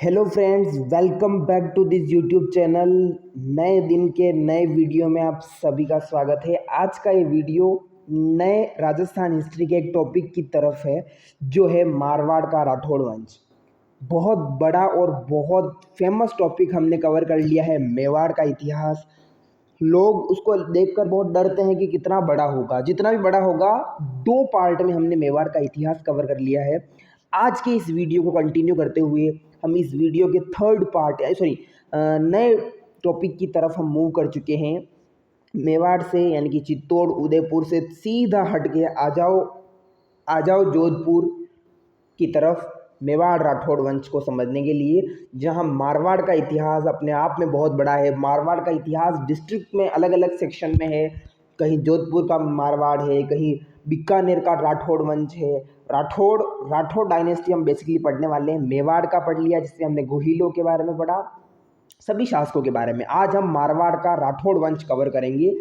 Hello friends, welcome back to this YouTube channel. नए दिन के नए वीडियो में आप सभी का स्वागत है। आज का ये वीडियो नए राजस्थान हिस्ट्री के एक टॉपिक की तरफ है, जो है मारवाड़ का राठौड़ वंश। बहुत बड़ा और बहुत फेमस टॉपिक हमने कवर कर लिया है, मेवाड़ का इतिहास। लोग उसको देखकर बहुत डरते हैं कि कितना बड़ा होगा। जितना भी बड़ा होगा, दो पार्ट में हमने मेवाड़ का इतिहास कवर कर लिया है। आज के इस वीडियो को कंटिन्यू करते हुए हम इस वीडियो के थर्ड पार्ट नए टॉपिक की तरफ हम मूव कर चुके हैं। मेवाड़ से यानी कि चित्तौड़ उदयपुर से सीधा हट के आ जाओ जोधपुर की तरफ, मेवाड़ राठौड़ वंश को समझने के लिए, जहां मारवाड़ का इतिहास अपने आप में बहुत बड़ा है। मारवाड़ का इतिहास डिस्ट्रिक्ट में अलग अलग सेक्शन में है। कहीं जोधपुर का मारवाड़ है, कहीं बीकानेर का राठौड़ वंश है। राठौड़ राठौड़ डायनेस्टी हम बेसिकली पढ़ने वाले हैं। मेवाड़ का पढ़ लिया, जिससे हमने गोहिलों के बारे में पढ़ा, सभी शासकों के बारे में। आज हम मारवाड़ का राठौड़ वंश कवर करेंगे।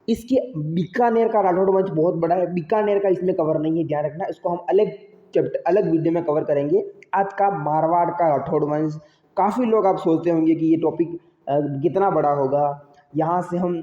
इसके बीकानेर का राठौड़ वंश बहुत बड़ा है, बीकानेर का इसमें कवर नहीं है, ध्यान रखना। इसको हम अलग वीडियो में कवर करेंगे। आज का मारवाड़ का राठौड़ वंश। काफ़ी लोग आप सोचते होंगे कि ये टॉपिक कितना बड़ा होगा। यहाँ से हम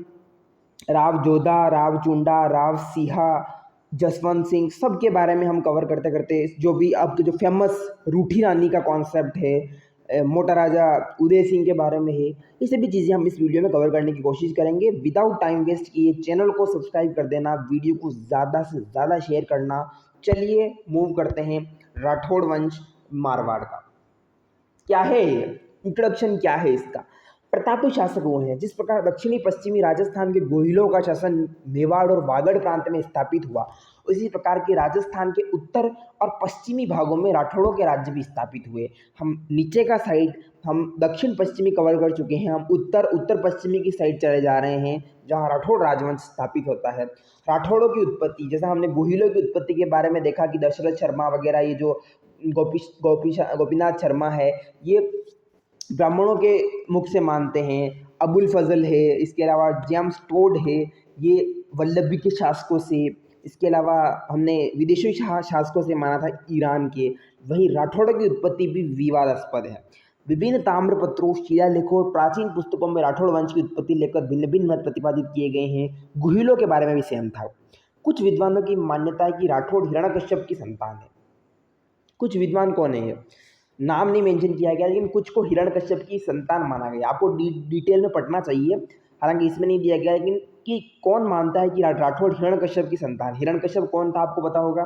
राव जोधा, राव चुंडा, राव सिहा, जसवंत सिंह, सब के बारे में हम कवर करते करते, जो भी आपके जो फेमस रूठी रानी का कॉन्सेप्ट है, मोटा राजा उदय सिंह के बारे में है, ये सभी चीज़ें हम इस वीडियो में कवर करने की कोशिश करेंगे। विदाउट टाइम वेस्ट किए चैनल को सब्सक्राइब कर देना, वीडियो को ज़्यादा से ज़्यादा शेयर करना। चलिए मूव करते हैं राठौड़ वंश मारवाड़ का। क्या है ये, इंट्रोडक्शन क्या है इसका। प्रतापी शासक वो हैं जिस प्रकार दक्षिणी पश्चिमी राजस्थान के गोहिलों का शासन मेवाड़ और वागड़ प्रांत में स्थापित हुआ, उसी प्रकार के राजस्थान के उत्तर और पश्चिमी भागों में राठौड़ों के राज्य भी स्थापित हुए। हम नीचे का साइड हम दक्षिण पश्चिमी कवर कर चुके हैं, हम उत्तर पश्चिमी की साइड चले जा रहे हैं, जहाँ राठौड़ राजवंश स्थापित होता है। राठौड़ों की उत्पत्ति, जैसा हमने गोहिलों की उत्पत्ति के बारे में देखा कि दशरथ शर्मा वगैरह, ये जो गोपीनाथ शर्मा है, ये ब्राह्मणों के मुख से मानते हैं। अबुल फजल है, इसके अलावा जेम्स टोड है, ये वल्लभी के शासकों से। इसके अलावा हमने विदेशी शासकों से माना था, ईरान के। वहीं राठौड़ों की उत्पत्ति भी विवादास्पद है। विभिन्न ताम्रपत्रों, शिलालेखों और प्राचीन पुस्तकों में राठौड़ वंश की उत्पत्ति लेकर भिन्न भिन्न मत प्रतिपादित किए गए हैं। गुहिलों के बारे में भी सेम था। कुछ विद्वानों की मान्यता है कि राठौड़ हिरण्यकश्यप की संतान है। कुछ विद्वान कौन है, नाम नहीं मेंशन किया गया, लेकिन कुछ को हिरण्यकश्यप की संतान माना गया। आपको डिटेल में पढ़ना चाहिए, हालांकि इसमें नहीं दिया गया, लेकिन कि कौन मानता है कि राठौड़ हिरण्यकश्यप की संतान। हिरण्यकश्यप कौन था, आपको पता होगा।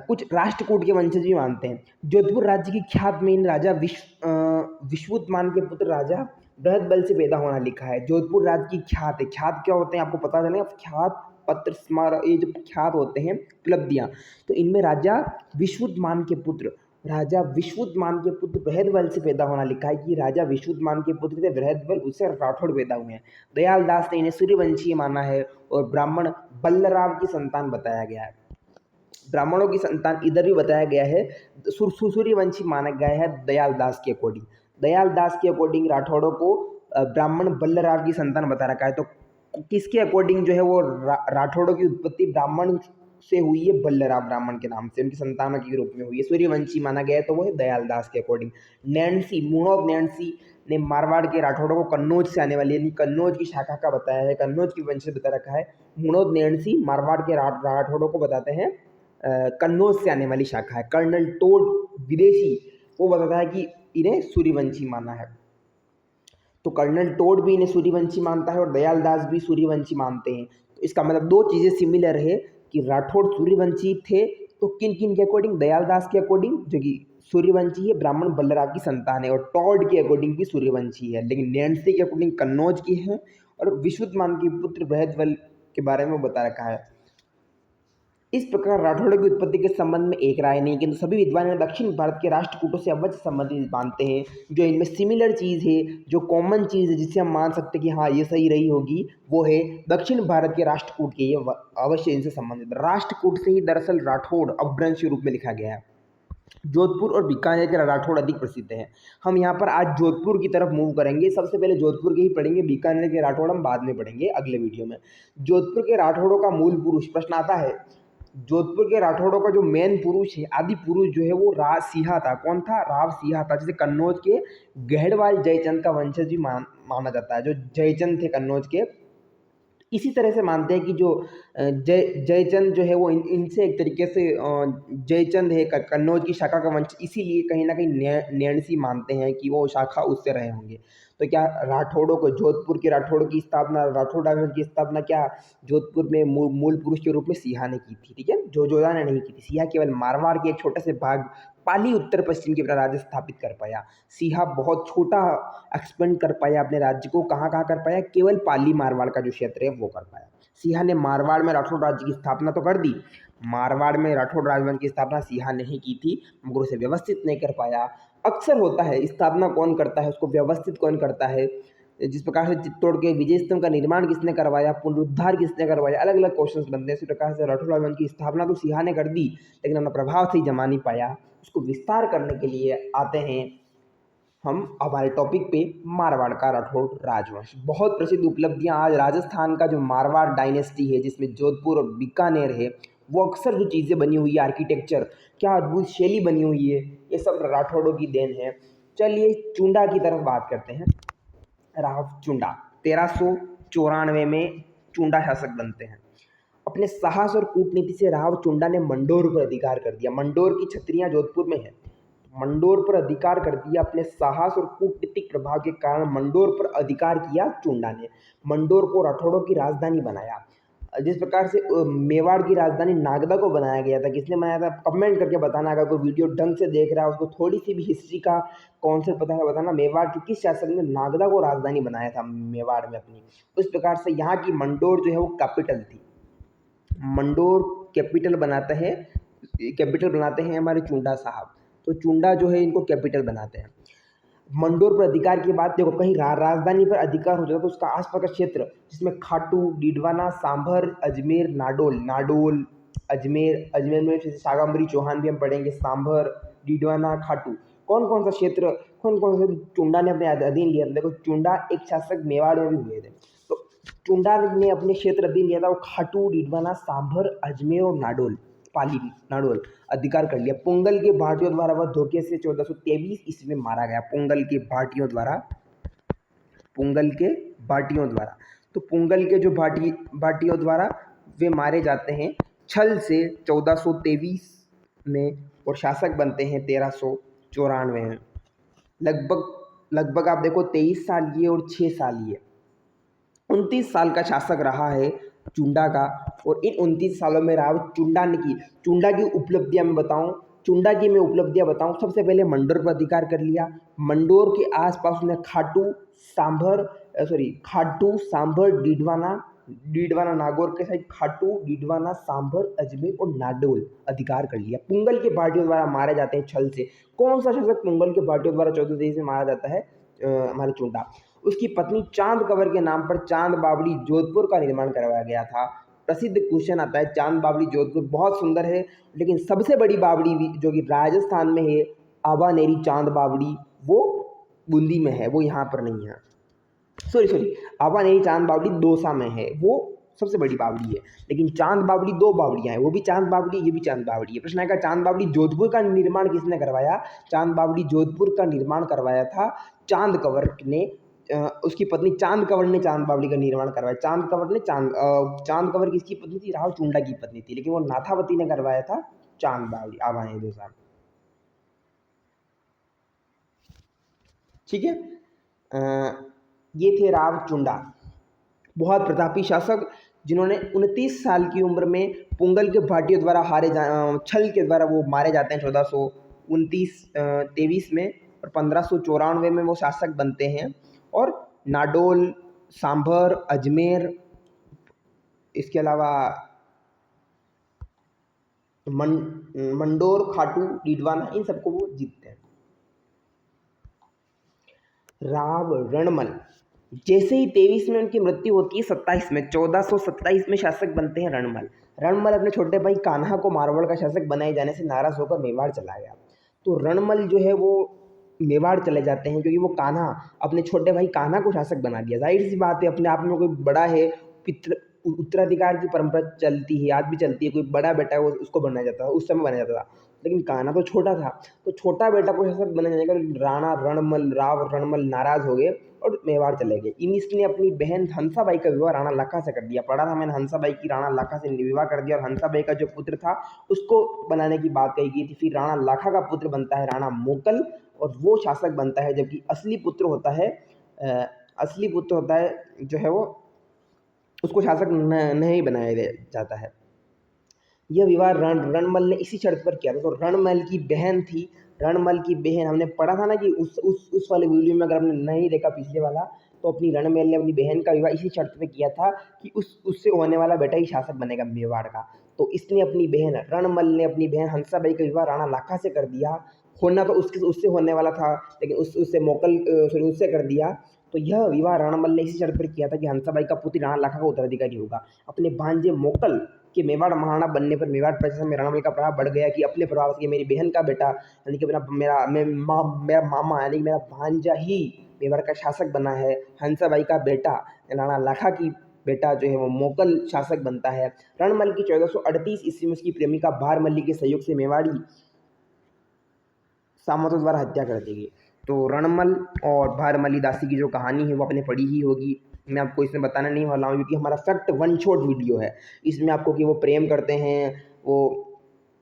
कुछ राष्ट्रकूट के वंशज भी मानते हैं। जोधपुर राज्य की ख्यात में इन राजा विश्वुतमान के पुत्र राजा बृहदबल से पैदा होना लिखा है। जोधपुर राज्य की ख्यात है। ख्यात क्या होते हैं आपको पता चलेगा। ख्यात पत्र, स्मारक, ये जो ख्यात होते हैं, उपलब्धियाँ, तो इनमें राजा विश्वुतमान के पुत्र बृहदबल से पैदा होना लिखा है कि राजा विश्वुतमान के पुत्र थे बृहदबल, उससे राठौड़ पैदा हुए हैं। दयाल दास ने इन्हें सूर्यवंशी माना है और ब्राह्मण बल्लराव की संतान बताया गया है। ब्राह्मणों की संतान इधर भी बताया गया है, सूर्यवंशी माना गया है दयाल दास के अकॉर्डिंग। दयाल दास के अकॉर्डिंग राठौड़ों को ब्राह्मण बल्लराव की संतान बता रखा है। तो किसके अकॉर्डिंग जो है वो राठौड़ों की उत्पत्ति ब्राह्मण से हुई है, बल्लराव ब्राह्मण के नाम से, उनकी संतानों के रूप में हुई है। सूर्यवंशी माना गया है, तो वो है दयाल दास के अकॉर्डिंग। नैन्सी, मुणोद नैन्सी ने मारवाड़ के राठौड़ों को कन्नौज से आने वाली, यानी कन्नौज की शाखा का बताया है, कन्नौज की वंश बता रखा है। मुणोद नैन्सी मारवाड़ के राठौड़ों को बताते हैं कन्नौज से आने वाली शाखा है। कर्नल टोड विदेशी, वो बताता है कि इन्हें सूर्यवंशी माना है। तो कर्नल टोड भी इन्हें सूर्यवंशी मानता है और दयाल दास भी सूर्यवंशी मानते हैं। तो इसका मतलब दो चीज़ें सिमिलर है कि राठौड़ सूर्यवंशी थे, तो किन किन के अकॉर्डिंग, दयाल दास के अकॉर्डिंग जो कि सूर्यवंशी है, ब्राह्मण बल्लराव की संतान है, और टॉड के अकॉर्डिंग भी सूर्यवंशी है, लेकिन नैन्सी के अकॉर्डिंग कन्नौज की है, और विश्वुतमान के पुत्र बृहदबल के बारे में बता रखा है। इस प्रकार राठौड़ों की उत्पत्ति के संबंध में एक राय नहीं, किंतु सभी विद्वान दक्षिण भारत के राष्ट्रकूटों से अवश्य संबंधित मानते हैं। जो इनमें सिमिलर चीज़ है, जो कॉमन चीज़ है, जिससे हम मान सकते हैं कि हाँ ये सही रही होगी, वो है दक्षिण भारत के राष्ट्रकूट के, ये अवश्य इनसे संबंधित। राष्ट्रकूट से ही दरअसल राठौड़ अपभ्रंश के रूप में लिखा गया है। जोधपुर और बीकानेर के राठौड़ अधिक प्रसिद्ध हैं। हम यहाँ पर आज जोधपुर की तरफ मूव करेंगे। सबसे पहले जोधपुर के ही पढ़ेंगे, बीकानेर के राठौड़ हम बाद में पढ़ेंगे अगले वीडियो में। जोधपुर के राठौड़ों का मूल पुरुष, प्रश्न आता है, जोधपुर के राठौड़ों का जो मेन पुरुष है, आदि पुरुष जो है वो राव सिंहा था। कौन था? राव सिंहा था, जिसे कन्नौज के गहड़वाल जयचंद का वंशज भी माना जाता है। जो जयचंद थे कन्नौज के, इसी तरह से मानते हैं कि जो जयचंद जो है वो इनसे एक तरीके से जयचंद है कन्नौज की शाखा का वंश, इसीलिए कहीं ना कहीं नैणसी मानते हैं कि वो शाखा उससे रहे होंगे। तो क्या राठौड़ों को, जोधपुर के राठौड़ों की स्थापना, राठौड़ राजवंश की स्थापना क्या जोधपुर में मूल पुरुष के रूप में सिंहा ने की थी, ठीक है, जोधा ने नहीं की थी। सिंहा केवल मारवाड़ के एक छोटे से भाग पाली उत्तर पश्चिम के अपना राज्य स्थापित कर पाया। सिंहा बहुत छोटा एक्सपेंड कर पाया अपने राज्य को, कहाँ कहाँ कर पाया, केवल पाली मारवाड़ का जो क्षेत्र है वो कर पाया। सिंहा ने मारवाड़ में राठौड़ राज्य की स्थापना तो कर दी, मारवाड़ में राठौड़ राजवंश की स्थापना सिंहा ने ही की थी, मगर उसे व्यवस्थित नहीं कर पाया। अक्सर होता है, स्थापना कौन करता है उसको व्यवस्थित कौन करता है। जिस प्रकार से चित्तौड़ के विजय स्तंभ का निर्माण किसने करवाया, पुनरुद्धार किसने करवाया, अलग अलग क्वेश्चंस बनते हैं। इसी प्रकार से राठौड़ राजवंश की स्थापना तो सिंहा ने कर दी, लेकिन अपना प्रभाव से ही जमा नहीं पाया। उसको विस्तार करने के लिए आते हैं हम हमारे टॉपिक पे, मारवाड़ का राठौड़ राजवंश। बहुत प्रसिद्ध उपलब्धियां आज राजस्थान का जो मारवाड़ डायनेस्टी है, जिसमें जोधपुर और बीकानेर है, वो अक्सर जो चीज़ें बनी हुई है, आर्किटेक्चर, क्या अद्भुत शैली बनी हुई है, ये सब राठौड़ों की देन है। चलिए चुंडा की तरफ बात करते हैं। राव चुंडा 1394 में चुंडा शासक बनते हैं। अपने साहस और कूटनीति से राव चुंडा ने मंडोर पर अधिकार कर दिया। मंडोर की छत्रियां जोधपुर में है, मंडोर पर अधिकार कर दिया। अपने साहस और कूटनीतिक प्रभाव के कारण मंडोर पर अधिकार किया चुंडा ने। मंडोर को राठौड़ों की राजधानी बनाया। जिस प्रकार से मेवाड़ की राजधानी नागदा को बनाया गया था, किसने बनाया था कमेंट करके बताना। अगर कोई वीडियो ढंग से देख रहा है, उसको थोड़ी सी भी हिस्ट्री का कॉन्सेप्ट पता है, बताना मेवाड़ की किस शासक ने नागदा को राजधानी बनाया था मेवाड़ में अपनी। उस प्रकार से यहाँ की मंडोर जो है वो कैपिटल थी। मंडोर कैपिटल बनाते हैं हमारे चुंडा साहब। तो चुंडा जो है इनको कैपिटल बनाते हैं। मंडोर पर अधिकार की बात देखो, कहीं राजधानी पर अधिकार हो जाता तो उसका आसपास का क्षेत्र, जिसमें खाटू, डीडवाना, सांभर, अजमेर, नाडोल, अजमेर में जैसे शाकंभरी चौहान भी हम पढ़ेंगे, सांभर, डीडवाना, खाटू, कौन कौन सा क्षेत्र, कौन कौन सा चुंडा ने अपने अधीन लिया था। देखो चुंडा एक शासक मेवाड़ में भी हुए थे, तो चुंडा ने अपने क्षेत्र अधीन लिया था, वो खाटू, डीडवाना, सांभर, अजमेर और नाडोल अधिकार कर लिया। पुंगल के भाटियों द्वारा वह धोखे से 1423 ईस्वी में मारा गया। पुंगल के भाटियों द्वारा तो पुंगल के जो भाटियों द्वारा वे मारे जाते हैं छल से 1423 में, और शासक बनते हैं 1394 में। लगभग आप देखो 23 साल ये और 6 साल ये, 29 साल का शासक रहा है चुंडा का। और इन 29 सालों में राव चुंडा की उपलब्धियां मैं बताऊं। सबसे पहले मंडोर पर अधिकार कर लिया। मंडोर के आसपास उसने खाटू, सांभर, डीडवाना नागौर के साइड खाटू, डीडवाना, सांभर, अजमेर और नाडोल अधिकार कर लिया। पुंगल के भाटियों द्वारा मारे जाते हैं छल से। कौन सा शासक पुंगल के भाटियों द्वारा 1423 में मारा जाता है? हमारे चुंडा। उसकी पत्नी चांद कंवर के नाम पर चांद बावड़ी जोधपुर का निर्माण करवाया गया था। प्रसिद्ध क्वेश्चन आता है, चांद बावड़ी जोधपुर बहुत सुंदर है, लेकिन सबसे बड़ी बावड़ी भी जो कि राजस्थान में है, आबानेरी चांद बावड़ी, वो बूंदी में है, वो यहाँ पर नहीं है। सॉरी, आबानेरी चांद बावड़ी दौसा में है, वो सबसे बड़ी बावड़ी है। लेकिन चांद बावड़ी 2 बावड़ियाँ हैं, वो भी चांद बावड़ी, ये भी चांद बावड़ी है। प्रश्न आएगा चांद बावड़ी जोधपुर का निर्माण किसने करवाया? चांद बावड़ी जोधपुर का निर्माण करवाया था चांद कंवर ने। उसकी पत्नी चांद कंवर ने चांद बावड़ी का निर्माण करवाया। चांद कंवर किसकी पत्नी थी? राव चुंडा की पत्नी थी, लेकिन वो नाथावती ने करवाया था चांद बावड़ी, आबानेरी दौसा। ठीक है, ये थे राव चुंडा, बहुत प्रतापी शासक, जिन्होंने 29 साल की उम्र में पुंगल के भाटियों द्वारा छल के द्वारा वो मारे जाते हैं 1423 में, और 1594 में वो शासक बनते हैं। और नाडोल, सांभर, अजमेर, इसके अलावा मंडोर, खाटू, डीडवाना, इन सबको वो जीतते हैं। राव रणमल, जैसे ही 23 में उनकी मृत्यु होती है, 1427 में शासक बनते हैं रणमल अपने छोटे भाई कान्हा को मारवाड़ का शासक बनाए जाने से नाराज होकर मेवाड़ चला गया। तो रणमल जो है वो मेवाड़ चले जाते हैं, क्योंकि वो अपने छोटे भाई कान्हा को शासक बना दिया। जाहिर सी बात है, अपने आप में कोई बड़ा है, उत्तराधिकार की परंपरा चलती है, आज भी चलती है। कोई बड़ा बेटा है वो उसको बनाया जाता था, उस समय बनाया जाता था। लेकिन कान्हा तो छोटा था, तो छोटा बेटा को शासक बनाया जाएगा। राणा रणमल राव रणमल नाराज हो गए और मेवाड़ चले गए। इसने अपनी बहन हंसाबाई का विवाह राणा लखा से कर दिया। पढ़ा था मैंने, हंसाबाई की राणा लखा से विवाह कर दिया, और हंसाबाई का जो पुत्र था उसको बनाने की बात कही गई थी। फिर राणा लखा का पुत्र बनता है राणा मोकल, और वो शासक बनता है। जबकि असली पुत्र होता है जो है वो, उसको शासक नहीं बनाया जाता है। यह विवाह रणमल ने इसी शर्त पर किया था। तो रणमल की बहन थी, रणमल की बहन, हमने पढ़ा था ना कि उस वाले वीडियो में, अगर हमने नहीं देखा पिछले वाला, तो अपनी रणमल ने अपनी बहन का विवाह इसी शर्त पे किया था कि उससे होने वाला बेटा ही शासक बनेगा मेवाड़ का। तो इसने अपनी बहन रणमल ने अपनी बहन हंसाबाई का विवाह राणा लाखा से कर दिया। होना तो उससे होने वाला था, लेकिन उससे कर दिया। तो यह विवाह रणमल ने इसी शर्त पर किया था कि हंसाबाई का पुत्र राणा लाखा का उत्तराधिकारी होगा। अपने भांजे मोकल के मेवाड़ महाराणा बनने पर मेवाड़ प्रशासन में रणमल का प्रभाव बढ़ गया कि अपने प्रभाव से मेरी बहन का बेटा, यानी कि मेरा मामा, यानी कि मेरा भांजा ही मेवाड़ का शासक बना है। हंसाबाई का बेटा राणा लाखा की बेटा जो है वो मोकल शासक बनता है। रणमल की 1438 ईस्वी में उसकी प्रेमिका भारमल्ली के सहयोग से मेवाड़ी सामंतों द्वारा हत्या कर दी गई। तो रणमल और भारमल्ली दासी की जो कहानी है वो आपने पढ़ी ही होगी, मैं आपको इसमें बताने नहीं वाला हूँ, क्योंकि हमारा फैक्ट वन शॉट वीडियो है। इसमें आपको कि वो प्रेम करते हैं, वो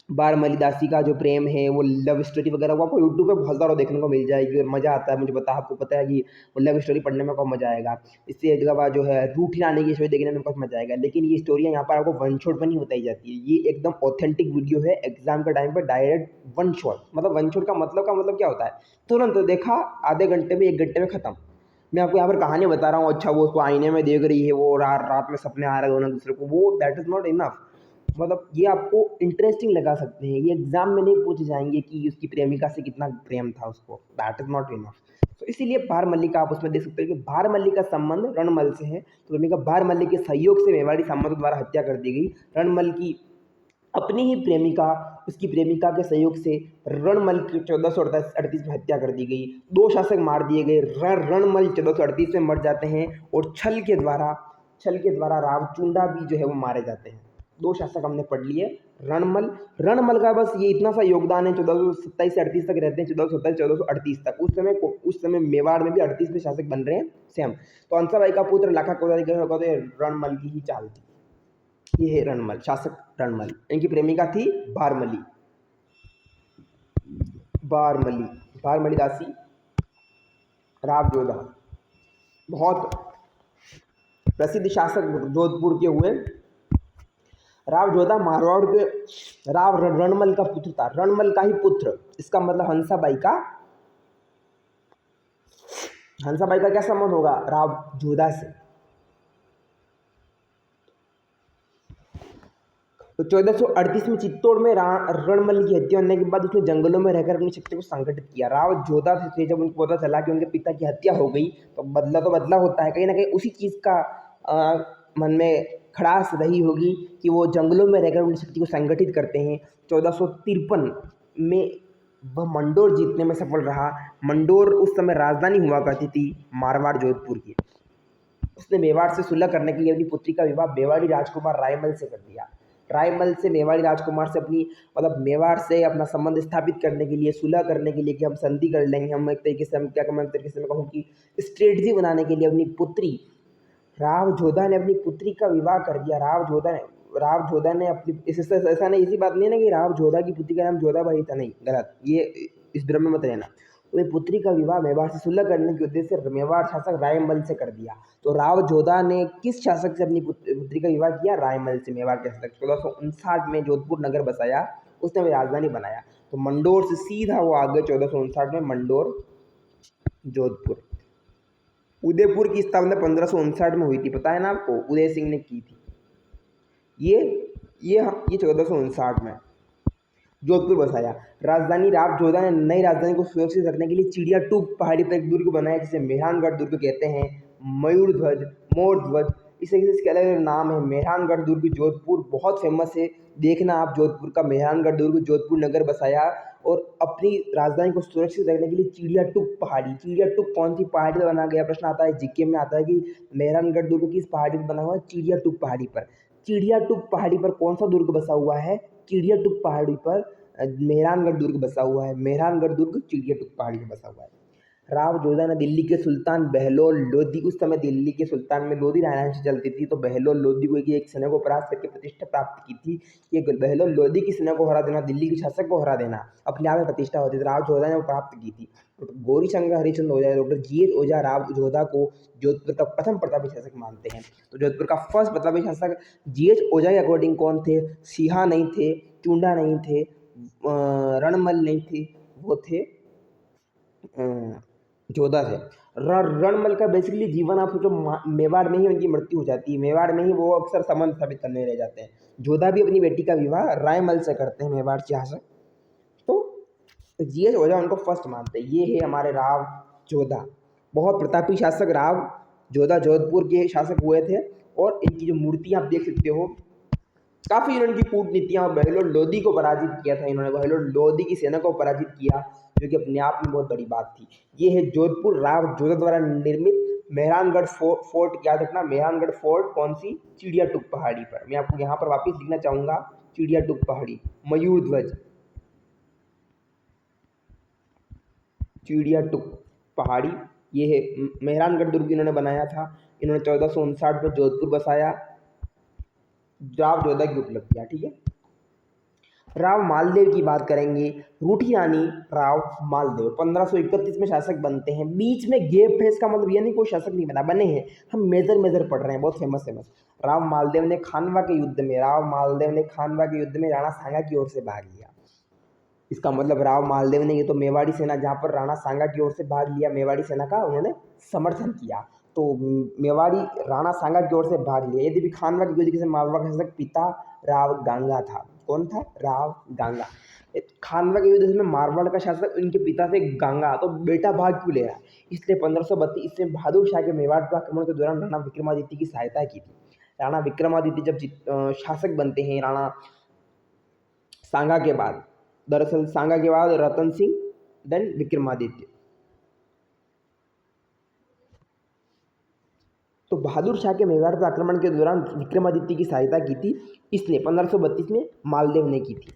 बारमली दासी का जो प्रेम है, वो लव स्टोरी वगैरह वो आपको यूट्यूब पे बहुत सारा देखने को मिल जाएगी, और मज़ा आता है। मुझे आपको पता है कि वो लव स्टोरी पढ़ने में बहुत मज़ा आएगा। इससे एक जगह जो है रूठी रानी की स्टोरी देखने में बहुत मज़ा आएगा। लेकिन ये स्टोरियाँ यहाँ पर आपको वन शॉट में नहीं बताई जाती है, ये एकदम ऑथेंटिक वीडियो है। एग्जाम के टाइम पर डायरेक्ट वन शॉट, मतलब वन शॉट का मतलब क्या होता है, तुरंत देखा, आधे घंटे में 1 घंटे में ख़त्म। मैं आपको यहाँ पर कहानी बता रहा हूँ, अच्छा वो उसको आईने में देख रही है, वो रात में सपने आ रहे हैं दोनों दूसरे को, वो दैट इज़ नॉट इनफ। मतलब ये आपको इंटरेस्टिंग लगा सकते हैं, ये एग्जाम में नहीं पूछे जाएंगे कि उसकी प्रेमिका से कितना प्रेम था उसको, दैट इज नॉट इनफ। तो इसीलिए भारमल्ली का आप उसमें देख सकते हो कि भारमल्ली का संबंध रणमल से है। तो प्रेमिका भारमल्ली के सहयोग से मेवाड़ी सामंतों द्वारा हत्या कर दी गई। रणमल की अपनी ही प्रेमिका, उसकी प्रेमिका के सहयोग से रणमल की 1438 में हत्या कर दी गई। 2 शासक मार दिए गए। रणमल 1438 में मर जाते हैं, और छल के द्वारा रावचुंडा भी जो है वो मारे जाते हैं। 2 शासक हमने पढ़ लिए। रणमल का बस ये इतना सा योगदान है, 1427 से 38 तक रहते हैं, 1427 1438 तक। उस समय मेवाड़ में भी 38 में शासक बन रहे हैं सेम। तो हंसाबाई का पुत्र लाखा कोदारी होगा, तो रणमल की ही चाल थी। ये है रणमल, शासक रणमल। इनकी प्रेमिका थी भारमली भारमली दासी राव जोधा, बहुत प्रसिद्ध शासक जोधपुर के हुए। राव जोधा मारवाड़ के राव रणमल का पुत्र था, रणमल का ही पुत्र। इसका मतलब हंसाबाई का क्या संबंध होगा राव जोधा से। तो 1438 में चित्तौड़ में रणमल की हत्या होने के बाद उसने जंगलों में रहकर अपनी शक्ति को संगठित किया। राव जोधा से जब उनको पता चला कि उनके पिता की हत्या हो गई, तो बदला होता है। कहीं ना कहीं उसी चीज़ का मन में खड़ास रही होगी कि वो जंगलों में रहकर अपनी शक्ति को संगठित करते हैं। 1453 में वह मंडोर जीतने में सफल रहा। मंडोर उस समय राजधानी हुआ करती थी मारवाड़ जोधपुर की। उसने मेवाड़ से सुलह करने के लिए अपनी पुत्री का विवाह मेवाड़ी राजकुमार रायमल से कर दिया। रायमल से मेवाड़ी राजकुमार से अपनी मतलब मेवाड़ से अपना संबंध स्थापित करने के लिए, सुलह करने के लिए कि हम संधि कर लेंगे, हम एक तरीके से, हम क्या कहूँ, एक तरीके से मैं कहूँ कि स्ट्रेटजी बनाने के लिए अपनी पुत्री राव जोधा ने अपनी पुत्री का विवाह कर दिया। राव जोधा ने अपनी, ऐसा नहीं, इसी बात नहीं है ना कि राव जोधा की पुत्री का नाम जोधाबाई था, नहीं, गलत, ये इस भ्रम में मत रहना। अपनी पुत्री का विवाह मेवाड़ से सुलह करने के उद्देश्य से मेवाड़ शासक रायमल से कर दिया। तो राव जोधा ने किस शासक से अपनी पुत्री का विवाह किया? रायमल से, मेवाड़ के शासक। 1459 में जोधपुर नगर बसाया, उसने राजधानी बनाया। तो मंडोर से सीधा वो आ गए 1459 में मंडोर जोधपुर। उदयपुर की स्थापना 1559 में हुई थी, पता है ना आपको, उदय सिंह ने की थी। ये 1459 में जोधपुर बसाया। राजधानी राव जोधा ने नई राजधानी को सुरक्षित रखने के लिए चिड़िया टूप पहाड़ी पर एक दुर्ग बनाया, जिसे मेहरानगढ़ दुर्ग कहते हैं। मयूर ध्वज, मोर ध्वज, इसके अलग अलग नाम है। मेहरानगढ़ दुर्ग जोधपुर बहुत फेमस है, देखना आप जोधपुर का। मेहरानगढ़ दुर्ग जोधपुर नगर बसाया, और अपनी राजधानी को सुरक्षित रखने के लिए चिड़िया टुक कौन सी पहाड़ी पर बना गया, प्रश्न आता है जीके में आता है कि मेहरानगढ़ दुर्ग किस पहाड़ी पर बना हुआ है, चिड़िया टुक पहाड़ी पर। चिड़िया टुक पहाड़ी पर कौन सा दुर्ग बसा हुआ है, चिड़िया टुक पहाड़ी पर मेहरानगढ़ दुर्ग बसा हुआ है, मेहरानगढ़ दुर्ग चिड़िया टुक पहाड़ी पर बसा हुआ है। राव जोधा ने दिल्ली के सुल्तान बहलोल लोदी, उस समय दिल्ली के सुल्तान में लोदी राजवंश चलती थी, तो बहलोल लोदी को एक सेना को परास्त करके प्रतिष्ठा प्राप्त की थी। ये बहलोल लोदी की सेना को हरा देना, दिल्ली के शासक को हरा देना अपने आप में प्रतिष्ठा होती थी, राव जोधा ने वो प्राप्त की थी। गौरी शंकर हरिश्चंद्र ओझा, डॉक्टर GH ओझा राव जोधा को जोधपुर का प्रथम प्रतापी शासक मानते हैं। तो जोधपुर का फर्स्ट प्रतापी शासक GH ओझा के अकॉर्डिंग कौन थे, सिंहा नहीं थे, चुंडा नहीं थे, रणमल नहीं थे, वो थे जोधा थे। रणमल का बेसिकली जीवन आप सोचो, मेवाड़ में ही उनकी मृत्यु हो जाती है, मेवाड़ में ही वो अक्सर संबंध स्थापित करने रह जाते हैं। जोधा भी अपनी बेटी का विवाह रायमल से करते हैं, मेवाड़ के शासक। तो GH ओझा उनको फर्स्ट मानते हैं। ये है हमारे राव जोधा, बहुत प्रतापी शासक राव जोधा जोधपुर के शासक हुए थे। और इनकी जो मूर्तियाँ आप देख सकते हो, काफ़ी इन्होंने कूटनीतियाँ, बहलोल लोदी को पराजित किया था इन्होंने, बहलोल लोदी की सेना को पराजित किया, जो कि अपने आप में बहुत बड़ी बात थी। ये है जोधपुर राव जोधा द्वारा निर्मित मेहरानगढ़ फोर्ट। याद रखना, मेहरानगढ़ फोर्ट कौन सी, चिड़िया टुक पहाड़ी पर। मैं आपको यहाँ पर वापस लिखना चाहूँगा, चिड़िया टुक पहाड़ी, मयूर ध्वज, चिड़िया टुक पहाड़ी। ये है मेहरानगढ़ दुर्ग इन्होंने बनाया था। इन्होंने 1459 में जोधपुर बसाया। राव जोधा की उपलब्धियाँ, ठीक है। राव मालदेव की बात करेंगे, रूठी रानी राव मालदेव 1531 में शासक बनते हैं। बीच में गैप है, इसका मतलब ये नहीं कोई शासक नहीं बना, बने हैं, हम मेजर पढ़ रहे हैं, बहुत फेमस। राव मालदेव ने खानवा के युद्ध में, राणा सांगा की ओर से भाग लिया। इसका मतलब राव मालदेव ने, ये तो मेवाड़ी सेना जहाँ पर राणा सांगा की ओर से भाग लिया, मेवाड़ी सेना का उन्होंने समर्थन किया, तो मेवाड़ी राणा सांगा की ओर से भाग लिया। यदि भी खानवा की युद्ध से मालवा का शासक पिता राव गांगा था। कौन था, राव गांगा। खानवा के युद्ध में मारवाड़ का शासक उनके पिता थे गांगा, तो बेटा भाग क्यों ले रहा है, इसलिए 1532 में बहादुर शाह के मेवाड़ पर आक्रमण के दौरान राणा विक्रमादित्य की सहायता की थी। राणा विक्रमादित्य जब शासक बनते हैं राणा सांगा के बाद, दरअसल सांगा के बाद रतन सिंह, देन विक्रमादित्य, तो बहादुर शाह के मेवाड़ पर आक्रमण के दौरान विक्रमादित्य की सहायता की थी, इसलिए 1532 में मालदेव ने की थी।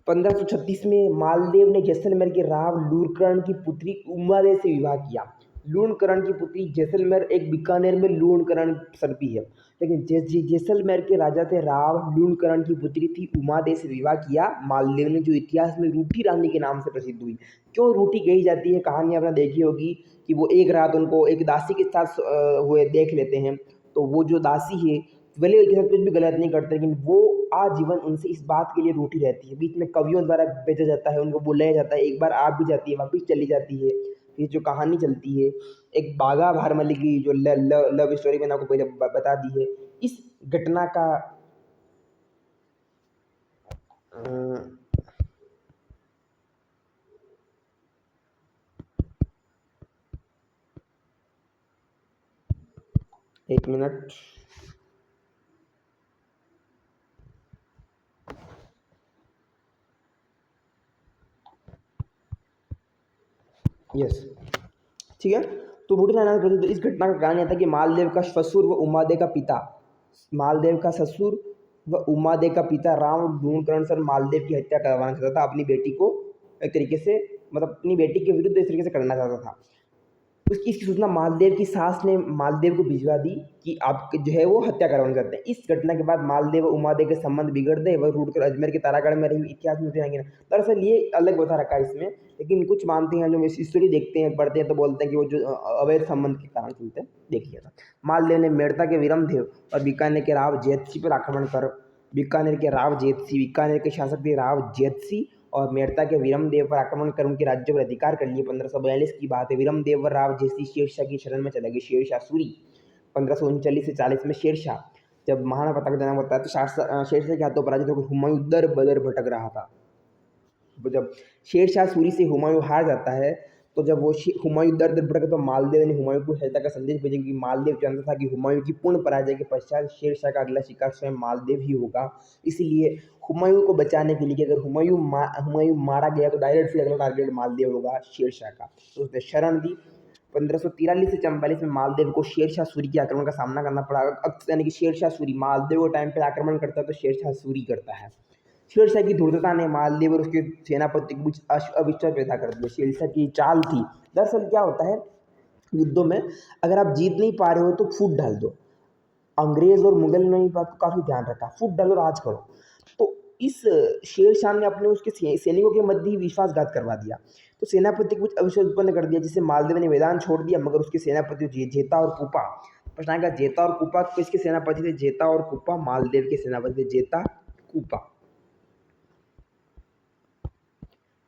1536 में मालदेव ने जैसलमेर के राव लूणकरण की पुत्री उमादेव से विवाह किया। लूणकरण की पुत्री जैसलमेर, एक बीकानेर में लूणकरण सर्पी है, लेकिन जैसलमेर के राजा थे राव लूणकरण की पुत्री थी उमादेव से विवाह किया मालदेव ने, जो इतिहास में रूठी रानी के नाम से प्रसिद्ध हुई। क्यों रूठी कही जाती है, कहानी आपने देखी होगी कि वो एक रात उनको एक दासी के साथ हुए देख लेते हैं, तो वो जो दासी है भले उनके साथ कुछ भी गलत नहीं करते, लेकिन वो आजीवन उनसे इस बात के लिए रूठी रहती है। बीच में कवियों द्वारा भेजा जाता है, उनको बुलाया जाता है, एक बार आ भी जाती है, वापस चली जाती है। ये जो कहानी चलती है, एक बाघा भारमली की जो लव स्टोरी मैंने आपको पहले बता दी है, इस घटना का एक मिनट, यस, ठीक है। तो रूठी रानी नाम प्रसिद्ध इस घटना का कारण यह था कि मालदेव का ससुर व उमादेव का पिता, मालदेव का ससुर व उमादेव का पिता राव लूणकरण सर मालदेव की हत्या करवाना चाहता था, अपनी बेटी को एक तरीके से, मतलब अपनी बेटी के विरुद्ध इस तरीके से करना चाहता था। इसकी सूचना मालदेव की सास ने मालदेव को भिजवा दी कि आप जो है वो हत्या करवाना चाहते हैं। इस घटना के बाद मालदेव और उमादेव के संबंध बिगड़ गए, वह रूठकर अजमेर के तारागढ़ में रही। इतिहास में रहेंगे ना, दरअसल ये अलग बता रखा है इसमें, लेकिन कुछ मानते हैं, जो हिस्ट्री देखते हैं पढ़ते हैं, तो बोलते हैं कि वो जो अवैध संबंध के कारण चलते हैं। देखिए था, मालदेव ने मेड़ता के विरमदेव और बीकानेर के राव जेतसी पर आक्रमण कर, बीकानेर के शासक थे राव जेतसी, और मेड़ता के विरमदेव पर आक्रमण कर उनके राज्य पर अधिकार कर लिए। 1542 की बात है। विरमदेव व राव जैसी शेरशाह की शरण में चले गए। शेरशाह सूरी 1539 से 40 में शेरशाह जब महाराणा प्रताप का जन्म होता है, तो शेरशाह के हाथों पराजित होकर हुमायूं दर बदर भटक रहा था। जब शेरशाह सूरी से हुमायूं हार जाता है, तो जब वो हुमायूं दर दर भटका तो मालदेव ने हुमायूं को सहायता का संदेश भेजा कि मालदेव जानता था कि हुमायूं की पूर्ण पराजय के पश्चात शेरशाह का अगला शिकार स्वयं मालदेव ही होगा। इसीलिए हुमायूं को बचाने के लिए कि अगर हुमायूं मारा गया तो डायरेक्ट फिर अगला टारगेट मालदेव होगा शेरशाह का, तो उसने शरण दी। 1543 से 44 में मालदेव को शेरशाह सूरी के आक्रमण का सामना करना पड़ा। यानी कि शेरशाह सूरी मालदेव के टाइम पे आक्रमण करता है तो शेरशाह सूरी करता है। शेरशाह की धूर्तता ने मालदेव और उसके सेनापति के बीच अविश्वास पैदा कर दिया। शेरशाह की चाल थी। दरअसल क्या होता है युद्धों में, अगर आप जीत नहीं पा रहे हो तो फूट डाल दो। अंग्रेज और मुगल ने इस बात को काफी ध्यान रखा, फूट डालो राज करो। तो इस शेरशाह ने अपने उसके सैनिकों के मध्य ही विश्वासघात करवा दिया, तो सेनापति को कुछ अविश्वास उत्पन्न कर दिया, जिससे मालदेव ने मैदान छोड़ दिया। मगर उसके सेनापति जेता और कुपा, प्रश्न आएगा जेता और कुपा किसके सेनापति थे? जेता और कुपा मालदेव के सेनापति थे, जेता कुपा,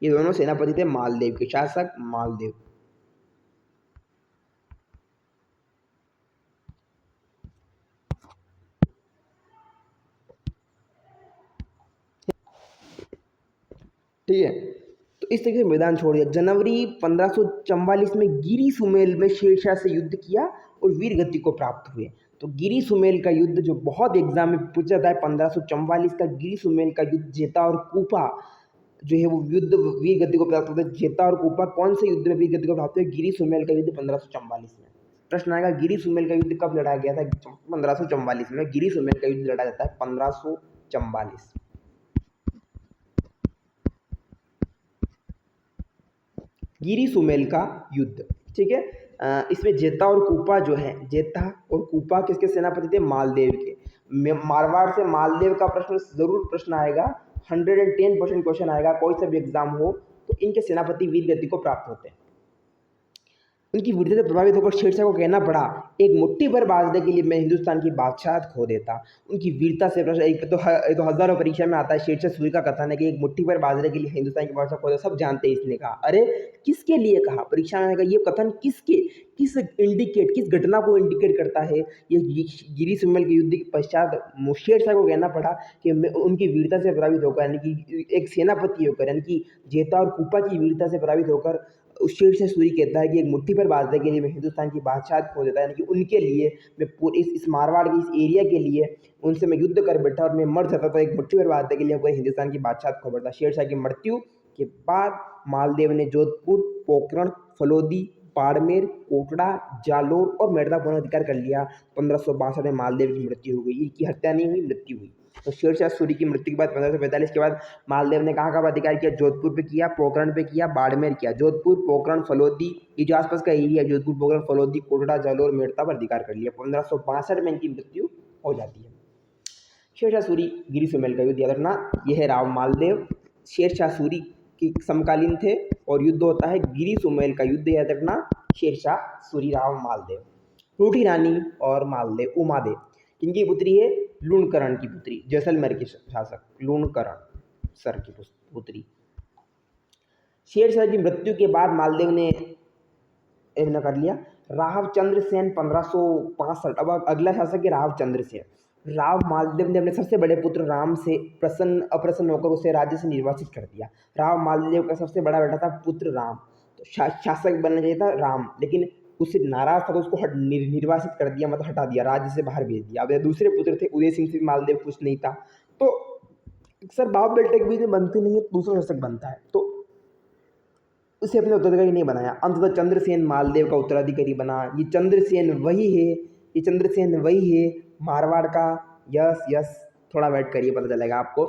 ये दोनों सेनापति थे मालदेव के, शासक मालदेव। ठीक है, तो इस तरीके से मैदान छोड़ दिया। जनवरी 1544 में गिरी सुमेल में शेरशाह से युद्ध किया और वीर गति को प्राप्त हुए। तो गिरी सुमेल का युद्ध जो बहुत एग्जाम में पूछा जाता है, 1544 का गिरी सुमेल का युद्ध, जेता और कुपा जो है वो युद्ध वीर गति को प्राप्त होता है। जेता और कुपा कौन से युद्ध में वीर गति को प्राप्त हुआ? गिरी सुमेल का युद्ध 1544 में। प्रश्न आएगा गिरी सुमेल का युद्ध कब लड़ा गया था? 1544 में गिरी सुमेल का युद्ध लड़ा जाता है, 1544। गिरी सुमेल का युद्ध, ठीक है। इसमें जेता और कुपा जो है, जेता और कुपा किसके सेनापति थे? मालदेव के। मारवाड़ से मालदेव का प्रश्न जरूर प्रश्न आएगा, 110% क्वेश्चन आएगा, कोई सा भी एग्जाम हो तो इनके सेनापति वीर गति को प्राप्त होते हैं। उनकी वीरता से प्रभावित होकर शेरशाह को कहना पड़ा, एक मुट्ठी भर बाजरे के लिए मैं हिंदुस्तान की बादशाहत खो देता। उनकी वीरता से प्रश्न, एक तो हजारों परीक्षा में आता है, शेरशाह सूरी का कथन है कि एक मुट्ठी भर बाजरे के लिए हिंदुस्तान की बादशाह खो देता। सब जानते हैं इसने कहा, अरे किसके लिए कहा? परीक्षा में आएगा ये कथन किस घटना को इंडिकेट करता है? ये गिरी सुमेल के युद्ध के पश्चात शेरशाह को कहना पड़ा कि उनकी वीरता से प्रभावित होकर, यानी कि एक सेनापति होकर, यानी कि जेता और कुपा की वीरता से प्रभावित होकर शेरशाह सूरी कहता है कि एक मुट्ठी भर बाजरे के लिए मैं हिंदुस्तान की बादशाहत खो देता है, यानी कि उनके लिए मैं पूरे इस मारवाड़ के इस एरिया के लिए उनसे मैं युद्ध कर बैठा और मैं मर जाता तो एक मुट्ठी भर बाजरे के लिए पूरे हिंदुस्तान की बादशाहत खो बैठा। शेरशाह की मृत्यु के बाद मालदेव ने जोधपुर, पोखरण, फलोदी, बाड़मेर, कोटड़ा, जालोर और मेड़ता पुनः अधिकार कर लिया। 1562 में मालदेव की मृत्यु हो गई, इनकी हत्या नहीं हुई, मृत्यु हुई। तो शेरशाह सूरी की मृत्यु के बाद 1545 के बाद मालदेव ने कहाँ कहाँ अधिकार किया? जोधपुर पे किया, पोखरण पे किया, बाड़मेर किया। जोधपुर, पोखरण, फलोदी, ये जो आसपास का एरिया, जोधपुर, पोखरण, फलोदी, कोटड़ा, जालोर, मेड़ता पर अधिकार कर लिया। 1562 में इनकी मृत्यु हो जाती है। शेरशाह सूरी गिरी सुमेल का युद्ध याद रखना, यह है राव मालदेव, शेरशाह सूरी के समकालीन थे और युद्ध होता है गिरी सुमेल का युद्ध, याद रखना, शेरशाह सूरी, राव मालदेव। रूठी रानी और मालदेव, उमादेव किनकी पुत्री है? लूणकरण की पुत्री, जैसलमेर के शासक लूणकरण सर की पुत्री। शेरशाह की मृत्यु के बाद मालदेव ने कर लिया रावचंद्र सेन 1565। अब अगला शासक है रावचंद्र सेन। राव मालदेव ने अपने सबसे बड़े पुत्र राम से अप्रसन्न होकर उसे राज्य से निर्वासित कर दिया। राव मालदेव का सबसे बड़ा बेटा था पुत्र राम, तो शासक बनना चाहिए था राम, लेकिन उससे नाराज था तो उसको निर्वासित कर दिया, मतलब हटा दिया, राज्य से बाहर भेज दिया। अब दूसरे पुत्र थे उदय सिंह से मालदेव खुश नहीं था, तो अक्सर बाप बेटे के बीच में बनती नहीं है, दूसरा शासक बनता है, तो उसे अपने उत्तराधिकारी नहीं बनाया। अंततः चंद्रसेन मालदेव का उत्तराधिकारी बना। ये चंद्रसेन वही है मारवाड़ का। यस, थोड़ा वेट करिए, पता चलेगा आपको।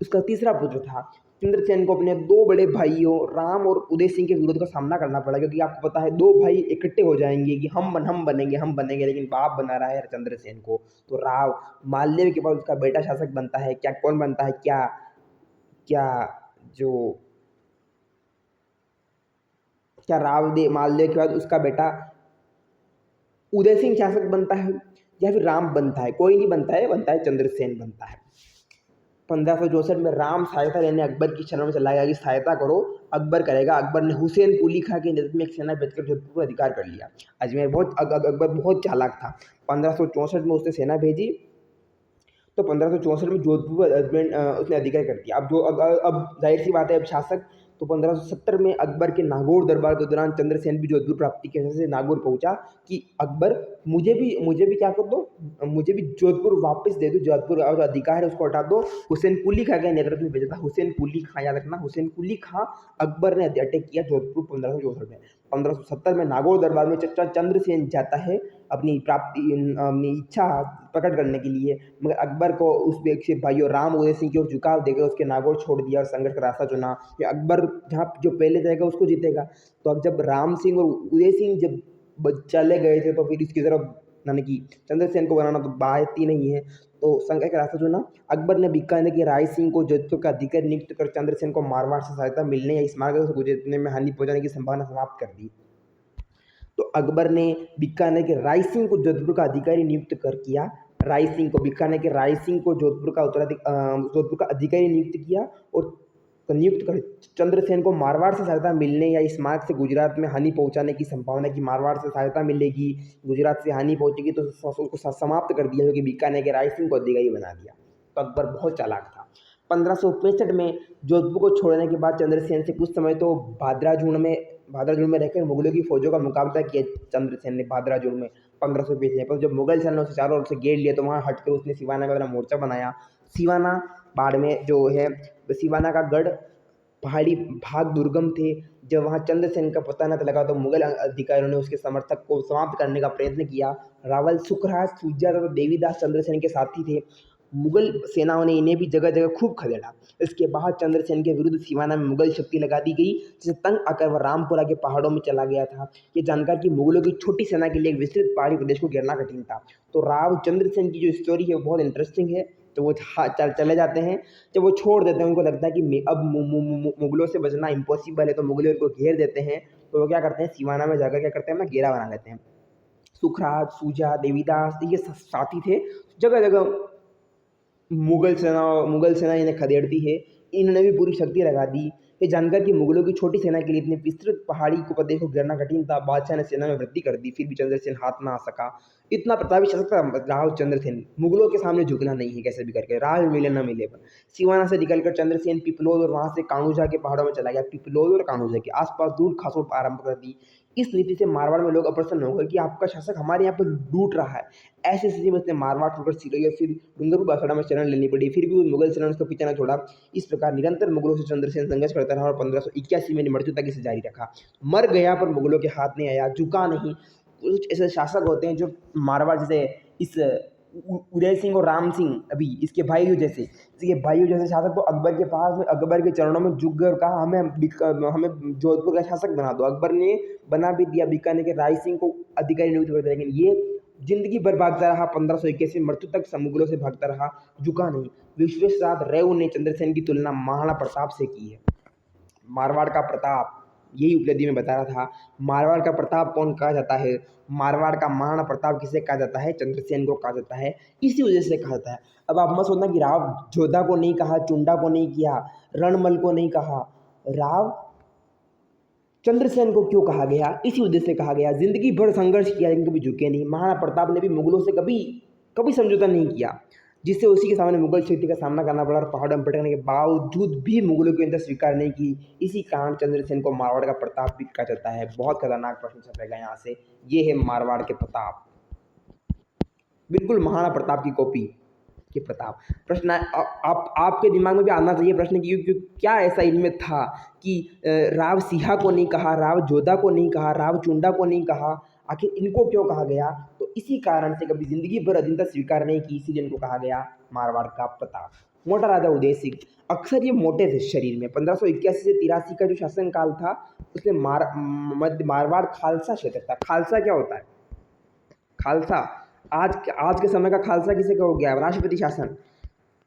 उसका तीसरा पुत्र था। चंद्रसेन को अपने दो बड़े भाइयों राम और उदय सिंह के विरोध का सामना करना पड़ा, क्योंकि आपको पता है दो भाई इकट्ठे हो जाएंगे कि हम बनेंगे, लेकिन बाप बना रहा है चंद्रसेन को। तो राव मालदेव के बाद उसका बेटा शासक बनता है। क्या कौन बनता है? क्या मालदेव के बाद उसका बेटा उदय सिंह शासक बनता है या फिर राम बनता है? कोई नहीं बनता है चंद्रसेन बनता है। 1564 में राम सहायता लेने अकबर की शरण में चला गया कि सहायता करो, अकबर करेगा। अकबर ने हुसैन कुली खां के नेतृत्व में एक सेना भेजकर जोधपुर पर अधिकार कर लिया। अजमेर अकबर बहुत चालाक था। 1564 में उसने सेना भेजी, तो 1564 में जोधपुर पर उसने अधिकार कर दिया। अब जाहिर सी बात है, अब शासक तो 1570 में अकबर के नागौर दरबार के दौरान चंद्रसेन भी जोधपुर प्राप्ति के वजह से नागौर पहुंचा कि अकबर मुझे भी क्या कर दो, मुझे भी जोधपुर वापस दे दो, जोधपुर का जो अधिकार है उसको हटा दो। हुसैन कुली खां के नेतृत्व में भेजा था, हुसैन कुली खां, याद रखना, हुसैन कुली खां अकबर ने अटैक किया जोधपुर 1564 में। 1570 में नागौर दरबार में चचा चंद्रसेन जाता है अपनी इच्छा प्रकट करने के लिए, मगर अकबर को उस से भाइयों राम उदय सिंह की ओर झुकाव देकर उसके नागौर छोड़ दिया और संघर्ष का रास्ता चुना कि अकबर जहाँ जो पहले जाएगा उसको जीतेगा। तो अब जब राम सिंह और उदय सिंह जब चले गए थे तो फिर इसकी तरफ यानी कि चंद्रसेन को बनाना तो बात ही नहीं है, तो संघर्ष का रास्ता चुना। अकबर ने बीकानेर के राय सिंह को जोधपुर का अधिकारी नियुक्त कर चंद्रसेन को मारवाड़ से सहायता मिलने या इस मार्ग से गुजरने में हानि पहुंचाने की संभावना समाप्त कर दी। तो अकबर ने बीकानेर के राय सिंह को जोधपुर का अधिकारी नियुक्त कर किया, राय सिंह को, बीकानेर के राय सिंह को जोधपुर का अधिकारी नियुक्त किया और नियुक्त कर चंद्रसेन को मारवाड़ से सहायता मिलने या इस मार्ग से गुजरात में हानि पहुंचाने की संभावना कि मारवाड़ से सहायता मिलेगी, गुजरात से हानि पहुंचेगी, तो उसको समाप्त कर दिया, क्योंकि बीकानेर के राय सिंह को अधिकारी बना दिया। तो अकबर बहुत चालाक था। 1565 में जोधपुर को छोड़ने के बाद चंद्रसेन से कुछ समय तो भादराजूड़ में रहकर मुगलों की फौजों का मुकाबला किया चंद्रसेन ने भादराजूड़ में 1520 में। पर जब मुगल सेना ने उसे चारों ओर से घेर लिया तो वहाँ हटकर उसने सिवाना में अपना मोर्चा बनाया। सिवाना बाड़मेर जो है, सिवाना का गढ़ पहाड़ी भाग दुर्गम थे। जब वहाँ चंद्रसेन का पता न लगा तो मुगल अधिकारियों ने उसके समर्थक को समाप्त करने का प्रयत्न किया। रावल सुखराज सूजा तथा देवीदास चंद्रसेन के साथी थे। मुगल सेनाओं ने इन्हें भी जगह जगह खूब खदेड़ा। इसके बाद चंद्रसेन के विरुद्ध सिवाना में मुगल शक्ति लगा दी गई, जिसे तंग आकर वह रामपुरा के पहाड़ों में चला गया था। ये जानकर कि मुगलों की छोटी सेना के लिए एक विस्तृत पहाड़ी प्रदेश को घेरना कठिन था। तो राव चंद्रसेन की जो स्टोरी है वो बहुत इंटरेस्टिंग है। तो वो चले जाते हैं, जब वो छोड़ देते हैं, उनको लगता है कि अब मुगलों से बचना इम्पॉसिबल है, तो मुगलों उनको घेर देते हैं। तो वो क्या करते हैं, सिवाना में जाकर क्या करते हैं, अपना घेरा बना लेते हैं। सुखराज सूजा देवीदास ये साथी थे। जगह जगह मुगल सेना इन्हें खदेड़ती है। इन्होंने भी पूरी शक्ति लगा दी। ये जानकर कि मुगलों की छोटी सेना के लिए इतनी विस्तृत पहाड़ी को प्रदेश को घेरना कठिन था, बादशाह ने सेना में वृद्धि कर दी, फिर भी चंद्रसेन हाथ ना आ सका। इतना प्रतापी शासक था राव चंद्रसेन, मुगलों के सामने झुकना नहीं है कैसे भी करके, राह मिले न मिले पर। सिवाना से निकलकर चंद्रसेन पिपलोद और वहां से कान्होजा के पहाड़ों में चला गया। पिपलोद और कान्होजा के आसपास लूट खसोट आरंभ कर दी। इस नीति से मारवाड़ में लोग अप्रसन्न हो गए कि आपका शासक हमारे यहाँ पर लूट रहा है। ऐसी स्थिति में उसने मारवाड़ छोड़कर सिरोही फिर डूंगरपुर बासड़ा में शरण लेनी पड़ी, फिर भी वो मुगल सेना ने उसका पीछा न छोड़ा। इस प्रकार निरंतर मुगलों से चंद्रसेन संघर्ष करता रहा और 1581 में मृत्यु तक इसे जारी रखा। मर गया पर मुगलों के हाथ नहीं आया, झुका नहीं। कुछ ऐसे शासक होते हैं जो मारवाड़, जैसे इस उदय सिंह और राम सिंह, अभी इसके भाइयों जैसे शासक तो अकबर के पास में, अकबर के चरणों में झुक गए और कहा हमें जोधपुर का शासक बना दो। अकबर ने बना भी दिया, बीकानेर के राय सिंह को अधिकारी नियुक्त कर दिया, लेकिन ये जिंदगी भर भागता रहा। 1581 मृत्यु तक मुगलों से भागता रहा, झुका नहीं। विश्वेश्वराय रेव ने चंद्रसेन की तुलना महाराणा प्रताप से की है। मारवाड़ का प्रताप, यही उपलब्धि में बता रहा था। मारवाड़ का प्रताप कौन कहा जाता है, मारवाड़ का महाराणा प्रताप किसे कहा जाता है, चंद्रसेन को कहा जाता है। इसी वजह से कहा जाता है। अब आप मत सोचना कि राव जोधा को नहीं कहा, चुंडा को नहीं किया, रणमल को नहीं कहा, राव चंद्रसेन को क्यों कहा गया, इसी वजह से कहा गया। जिंदगी भर संघर्ष किया लेकिन कभी झुके नहीं। महाराणा प्रताप ने भी मुगलों से कभी समझौता नहीं किया, जिससे उसी के सामने मुगल शक्ति का सामना करना पड़ा और पहाड़ों में भटकने के बावजूद भी मुगलों की अंदर स्वीकार नहीं की। इसी कारण चंद्रसेन को मारवाड़ का प्रताप भी कहा जाता है। बहुत खतरनाक प्रश्न छपेगा यहाँ से। ये है मारवाड़ के प्रताप, बिल्कुल महाराणा प्रताप की कॉपी के प्रताप। प्रश्न आपके दिमाग में भी आना चाहिए प्रश्न कि क्या ऐसा इनमें था कि राव सिंहा को नहीं कहा, राव जोधा को नहीं कहा, राव चुंडा को नहीं कहा, आखिर इनको क्यों कहा गया। तो इसी कारण से कभी जिंदगी भर अधीनता स्वीकार नहीं की, इसीलिए इनको कहा गया मारवाड़ का प्रताप। मोटा राजा उदय सिंह, अक्सर ये मोटे थे शरीर में। 1581 से 83 का जो शासनकाल था उसमें मारवाड़ खालसा क्षेत्र था। खालसा क्या होता है, खालसा आज के समय का खालसा किसे कहोगे आप, राष्ट्रपति शासन।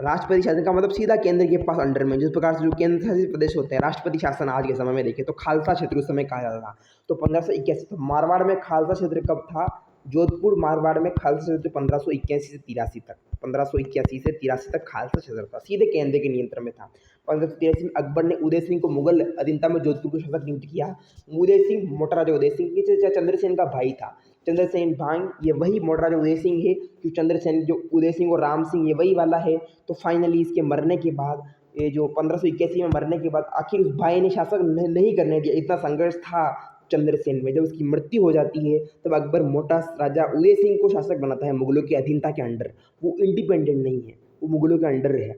राष्ट्रपति शासन का मतलब सीधा केंद्र के पास अंडर में, जिस प्रकार से जो केंद्र शासित प्रदेश होते हैं, राष्ट्रपति शासन आज के समय में देखें तो खालसा क्षेत्र उस समय कहा जाता था। तो 1581, तो मारवाड़ में खालसा क्षेत्र कब था, जोधपुर मारवाड़ में खालसा क्षेत्र 1581 से 83 तक, 1581 से 83 तक खालसा क्षेत्र था, सीधे केंद्र के नियंत्रण में था। 1583 में अकबर ने उदय सिंह को मुगल अधीनता में जोधपुर को शासक नियुक्त किया। उदय सिंह मोटा राजा उदय सिंह के चंद्रसेन का भाई था। चंद्रसेन भाई ये वही मोटा राजा उदय सिंह है, जो चंद्रसेन जो उदय सिंह और राम सिंह ये वही वाला है। तो फाइनली इसके मरने के बाद ये जो 1581 में मरने के बाद आखिर उस भाई ने शासक नहीं करने दिया। इतना संघर्ष था चंद्रसेन में। जब उसकी मृत्यु हो जाती है तब अकबर मोटा राजा उदय सिंह को शासक बनाता है मुगलों की अधीनता के अंडर। वो इंडिपेंडेंट नहीं है, वो मुगलों के अंडर है।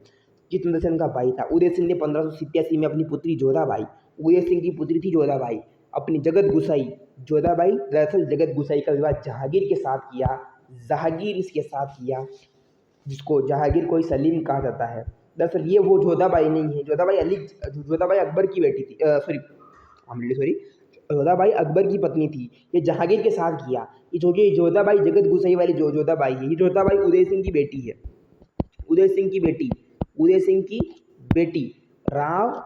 ये चंद्रसेन का भाई था। उदय सिंह ने 1587 में अपनी पुत्री जोधाबाई, उदय सिंह की पुत्री थी जोधाबाई, अपनी जगत गुसाई जोधाबाई, दरअसल जगत गुसाई का विवाह जहांगीर के साथ किया। जहांगीर इसके साथ किया, जिसको जहांगीर को सलीम कहा जाता है। दरअसल ये वो जोधाबाई नहीं है। जोधाबाई अकबर की बेटी थी, सॉरी, जोधाबाई अकबर की पत्नी थी। ये जहांगीर के साथ किया। ये जोधाबाई जगत गुसाई वाली जो जोधाबाई है, ये जोधाबाई उदय सिंह की बेटी है। उदय सिंह की बेटी राव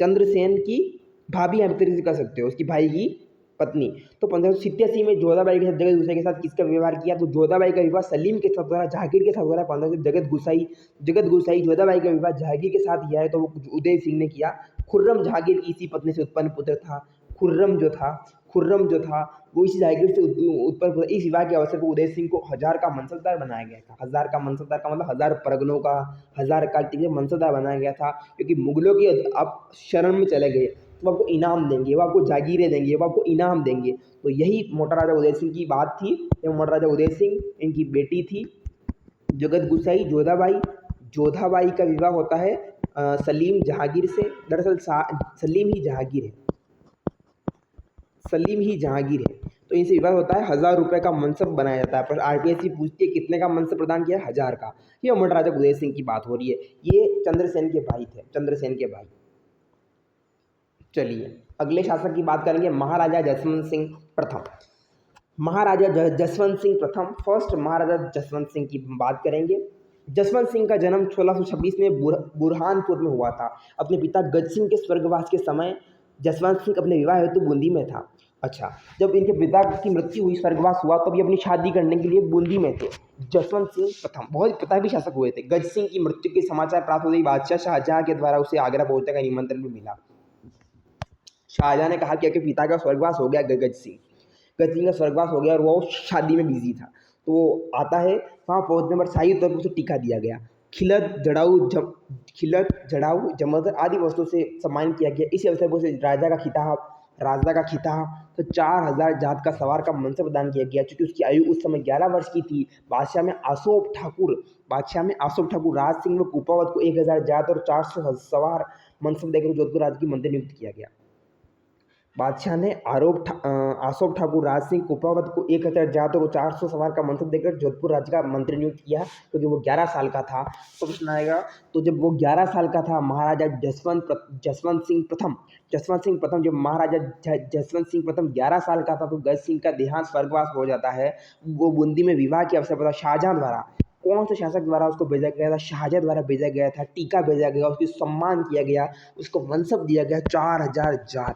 चंद्रसेन की भाभी आप तरीके से कर सकते हो, उसकी भाई की पत्नी। तो 1587 में जोधाबाई के साथ जगत गुसाई के साथ किसका व्यवहार किया? तो जोधाबाई का विवाह सलीम के साथ हो रहा है, जहांगीर के साथ हो रहा है। 1500 जगत गुसाई जोधाबाई का विवाह जहांगीर के साथ किया है, तो वो उदय सिंह ने किया। खुर्रम जहांगीर की इसी पत्नी से उत्पन्न पुत्र था। खुर्रम जो था वो इसी जहांगीर से उत्पन्न पुत्र। इस विवाह के अवसर पर उदय सिंह को हजार का मनसबदार बनाया गया था। हजार का मनसबदार का मतलब 1000 परगनों का, 1000 का मनसबदार बनाया गया था, क्योंकि मुगलों की अब शरण में चले गए तो आपको इनाम देंगे, वो आपको जागीरें देंगे, वो आपको इनाम देंगे। तो यही मोटा राजा उदय सिंह की बात थी। ये मोटा राजा उदय सिंह, इनकी बेटी थी जगत गुसाई जोधाबाई। जोधाबाई का विवाह होता है सलीम जहांगीर से। दरअसल सलीम ही जहांगीर है। तो इनसे विवाह होता है, 1000 रुपये का मनसब बनाया जाता है। पर आरपीएससी पूछती है कितने का मनसब प्रदान किया? 1000 का। ये मोटा राजा उदय सिंह की बात हो रही है। ये चंद्रसेन के भाई थे, चंद्रसेन के भाई। चलिए अगले शासक की बात करेंगे, महाराजा जसवंत सिंह प्रथम। फर्स्ट महाराजा जसवंत सिंह की बात करेंगे। जसवंत सिंह का जन्म 1626 में बुरहानपुर में हुआ था। अपने पिता गज सिंह के स्वर्गवास के समय जसवंत सिंह अपने विवाह हेतु बूंदी में था। अच्छा, जब इनके पिता की मृत्यु हुई, स्वर्गवास हुआ, तब ये अपनी शादी करने के लिए बूंदी में थे। जसवंत सिंह प्रथम बहुत प्रतापी शासक हुए थे। गज सिंह की मृत्यु के समाचार प्राप्त होते ही बादशाह शाहजहां के द्वारा उसे आगरा पहुंचने का निमंत्रण भी मिला। शाहजहां ने कहा कि पिता का स्वर्गवास हो गया, गज सिंह का स्वर्गवास हो गया और वो शादी में बिजी था। तो वो आता है, वहाँ पहुँचने पर शाही तौर पर उसे टीका दिया गया। खिलत जड़ाऊ जमदर आदि वस्तुओं से सम्मानित किया गया। इसी अवसर पर उसे राजा का खिताब तो 4000 जात का सवार का मनसब प्रदान किया गया। चूंकि उसकी आयु उस समय 11 वर्ष की थी। बादशाह में आसोप ठाकुर राज सिंह में कुपावत को 1000 जात और 400 सवार मनसब देकर जोधपुर राज्य की मंत्री नियुक्त किया गया। बादशाह ने आसोप ठाकुर राज सिंह कुपावत को 1000 जात और 400 सवार का मनसब देकर जोधपुर राज्य का मंत्री नियुक्त किया, क्योंकि वो 11 साल का था। तो प्रश्न आएगा, तो जब वो 11 साल का था, महाराजा जसवंत सिंह प्रथम जब महाराजा जसवंत सिंह प्रथम 11 साल का था, तो गज सिंह का देहांत स्वर्गवास हो जाता है। वो बूंदी में विवाह के अवसर पर शाहजहां द्वारा, कौन से शासक द्वारा उसको भेजा गया था? शाहजहां द्वारा भेजा गया था। टीका भेजा गया, उसकी सम्मान किया गया, उसको मनसब दिया गया 4000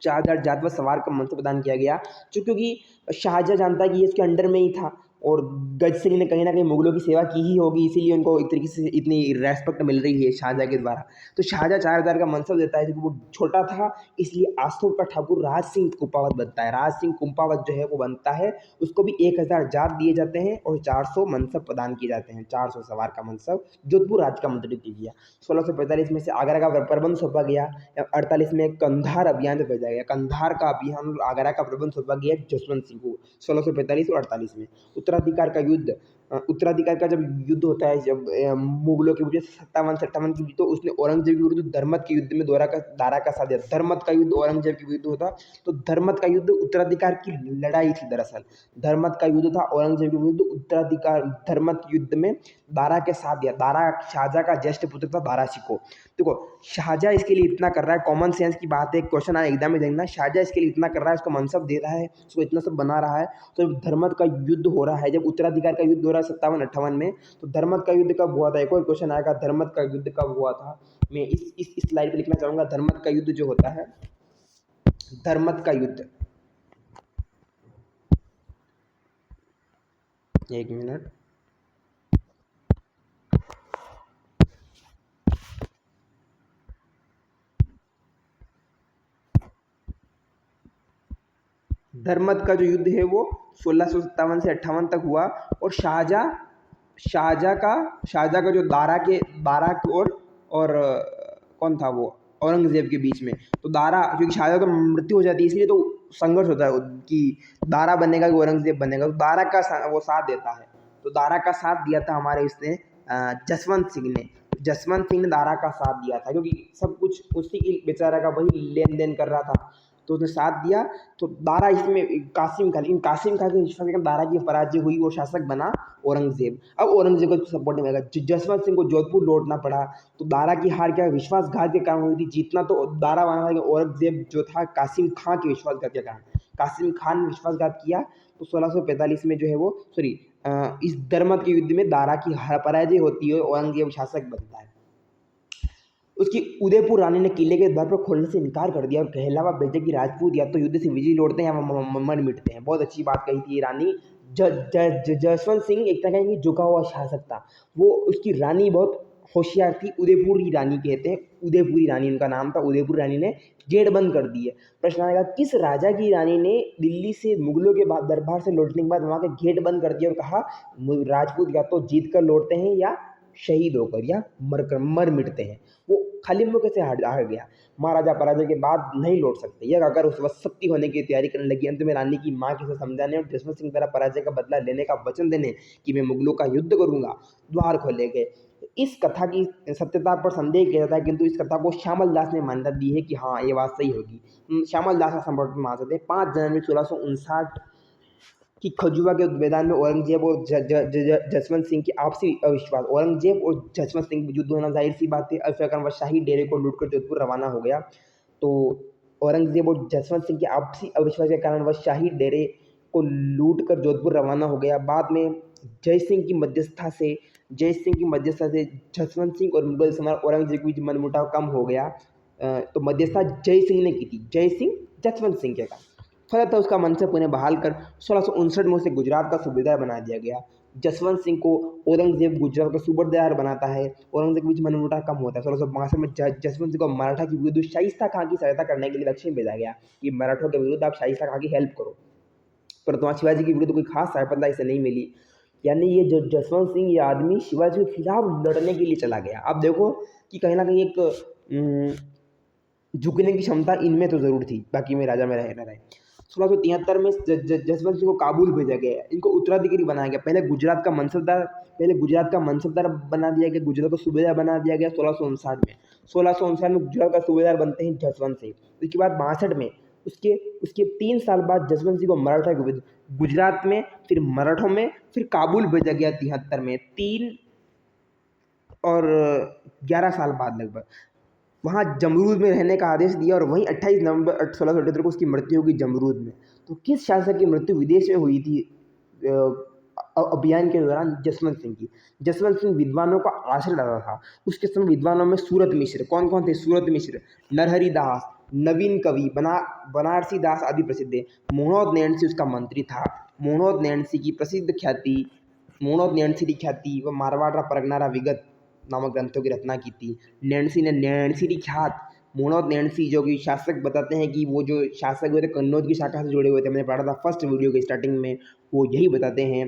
जात व सवार का मनसब प्रदान किया गया। क्योंकि शाहजहां जानता है कि ये इसके अंडर में ही था और गज सिंह ने कहीं ना कहीं मुगलों की सेवा की ही होगी, इसीलिए उनको एक तरीके से इतनी रेस्पेक्ट मिल रही है शाहजहां के द्वारा। तो शाहजहां 4000 का मनसब देता है, क्योंकि वो छोटा था, इसलिए आसोप का ठाकुर राज सिंह कुपावत बनता है। राज सिंह कुपावत जो है वो बनता है। उसको भी 1000 जात दिए जाते हैं और 400 मनसब प्रदान किए जाते हैं। 400 सवार का मनसब जोधपुर राज्य का मंत्री दिया गया। 1645 में से आगरा का प्रबंध सौंपा गया। 48 में कंधार अभियान भेजा गया। कंधार का अभियान और आगरा का प्रबंध सौंपा गया जसवंत सिंह को 1645 और 48 में। उत्तराधिकार का जब युद्ध होता है, जब मुगलों के विरुद्ध 57 की, तो उसने औरंगजेब के विरुद्ध धर्मत के युद्ध में दारा का साथ दिया। धर्मत का युद्ध औरंगजेब के विरुद्ध होता, तो धर्मत का युद्ध उत्तराधिकार की लड़ाई थी। दरअसल धर्मत का युद्ध था औरंगजेब के विरुद्ध। धर्मत युद्ध में दारा के साथ दिया। दारा शाहजहां का ज्येष्ठ पुत्र था, दारा शिकोह। देखो शाहजहां इसके लिए इतना कर रहा है, कॉमन सेंस की बात है, क्वेश्चन आया एग्जाम में देखना। शाहजहां इसके लिए इतना कर रहा है, उसको मनसब दे रहा है, उसको इतना सब बना रहा है। तो जब धर्मत का युद्ध हो रहा है, जब उत्तराधिकार का युद्ध हो रहा है 57-58 में, तो धर्मत का युद्ध कब हुआ था? एक और क्वेश्चन आएगा, धर्मत का युद्ध कब हुआ था? मैं इस स्लाइड पे लिखना चाहूंगा। धर्मत का युद्ध जो होता है, धर्मत का युद्ध, एक मिनट, धर्मत का जो युद्ध है वो 1657 से 58 तक हुआ। और शाहजहां का जो दारा की ओर और कौन था वो औरंगज़ेब के बीच में। तो दारा, क्योंकि शाहजहाँ की मृत्यु हो जाती है इसलिए तो संघर्ष होता है कि दारा बनेगा कि औरंगज़ेब बनेगा, तो दारा का वो साथ देता है। तो दारा का साथ दिया था हमारे इसने जसवंत सिंह ने। जसवंत सिंह ने दारा का साथ दिया था क्योंकि सब कुछ उसी की बेचारा का वही लेन देन कर रहा था, तो उसने साथ दिया। तो दारा इसमें कासिम खान, लेकिन कासिम खान के विश्वास में दारा की पराजय हुई, वो शासक बना औरंगज़ेब। अब औरंगज़ेब को सपोर्ट नहीं मिलेगा, जसवंत सिंह को जोधपुर लौटना पड़ा। तो दारा की हार क्या विश्वासघात के कारण हुई थी, जीतना तो दारा वाला था, औरंगज़ेब जो था कासिम खान के विश्वासघात के कारण, कासिम खान ने विश्वासघात किया। तो 1645 में जो है वो इस दरमत के युद्ध में दारा की पराजय होती है, औरंगज़ेब शासक बनता है। उसकी उदयपुर रानी ने किले के द्वार पर खोलने से इनकार कर दिया और कहलावा भेजा कि राजपूत या तो युद्ध से विजय लौटते हैं या मर मिटते हैं। बहुत अच्छी बात कही थी ये रानी। जसवंत सिंह एक तरह का झुका हुआ शासक था। वो उसकी रानी बहुत होशियार थी, उदयपुरी रानी कहते हैं, उदयपुरी रानी उनका नाम था। उदयपुर रानी ने गेट बंद कर दिए। प्रश्न आएगा किस राजा की रानी ने दिल्ली से मुगलों के बाद दरबार से लौटने के बाद वहाँ के गेट बंद कर दिया और कहा राजपूत या तो जीत कर लौटते हैं या शहीद होकर या मर मिटते हैं। वो खाली मुंह कैसे हार गया, महाराजा पराजय के बाद नहीं लौट सकते। यह अगर उस वक्त सख्ती होने की तैयारी करने लगी, अंत में रानी की मां के समझाने और जसवंत सिंह द्वारा पराजय का बदला लेने का वचन देने कि मैं मुगलों का युद्ध करूंगा, द्वार खोले गए। इस कथा की सत्यता पर संदेह किया जाता है, किंतु इस कथा को श्यामल दास ने मान्यता दी है कि हाँ ये बात सही होगी। श्यामल दास का संपर्क मान सकते हैं। 5 जनवरी 1659 कि खजुआ के मैदान में औरंगजेब और जसवंत सिंह की आपसी अविश्वास, औरंगजेब और जसवंत सिंह युद्ध होना जाहिर सी बात है। अफसर वह शाही डेरे को लूटकर जोधपुर रवाना हो गया। तो औरंगजेब और जसवंत सिंह के आपसी अविश्वास के कारण वह शाही डेरे को लूट कर जोधपुर रवाना हो गया। बाद में जय सिंह की मध्यस्थता से जसवंत सिंह और मुगल सम्राट औरंगजेब के बीच मनमुटाव कम हो गया। तो मध्यस्थता जय सिंह ने की थी, जय सिंह जसवंत सिंह के का फलतः उसका मनसब उन्हें बहाल कर 1659 में उसे गुजरात का सूबेदार बना दिया गया। जसवंत सिंह को औरंगजेब गुजरात का सूबेदार बनाता है। औरंगजेब के बीच मनमुटाव कम होता है। 1662 में जसवंत सिंह को मराठा के विरुद्ध शाइस्ता खां की सहायता करने के लिए दक्षिण भेजा गया कि मराठों के विरुद्ध आप शाइस्ता खां की हेल्प करो। पर वहाँ शिवाजी के विरुद्ध कोई खास सहायता इसे नहीं मिली। यानी ये जो जसवंत सिंह ये आदमी शिवाजी के खिलाफ लड़ने के लिए चला गया। अब देखो कि कहीं ना कहीं एक झुकने की क्षमता इनमें तो जरूर थी, बाकी में राजा में रहे न रहे। 1673 में जसवंत सिंह को काबुल भेजा गया। इनको उत्तराधिकारी बनाया गया। पहले गुजरात का मनसबदार बना दिया गया, गुजरात का सूबेदार बना दिया गया 1659 में गुजरात का सूबेदार बनते हैं जसवंत सिंह। उसके बाद 62 में उसके 3 साल बाद जसवंत सिंह को मराठा के विरुद्ध गुजरात में, फिर मराठों में, फिर काबुल भेजा गया 73 में। 3 और 11 साल बाद लगभग वहाँ जमरूद में रहने का आदेश दिया और वहीं 28 नवंबर 1678 को उसकी मृत्यु होगी जमरूद में। तो किस शासक की मृत्यु विदेश में हुई थी अभियान के दौरान? जसवंत सिंह की। जसवंत सिंह विद्वानों का आश्रय डाला था। उसके समय विद्वानों में सूरत मिश्र, कौन कौन थे? सूरत मिश्र, नरहरि दास, नवीन कवि, बनारसी दास आदि प्रसिद्ध है। मोहनोद नैणसी उसका मंत्री था। मोहनोद नैणसी की ख्याति व मारवाड़ परगनारा विगत नामक ग्रंथों की रचना की थी। नैणसी ने नैणसी ख्यात मोहनोद नैणसी जो कि शासक बताते हैं कि वो जो शासक हुए थे कन्नौज की शाखा से जुड़े हुए थे। मैंने पढ़ा था फर्स्ट वीडियो के स्टार्टिंग में, वो यही बताते हैं।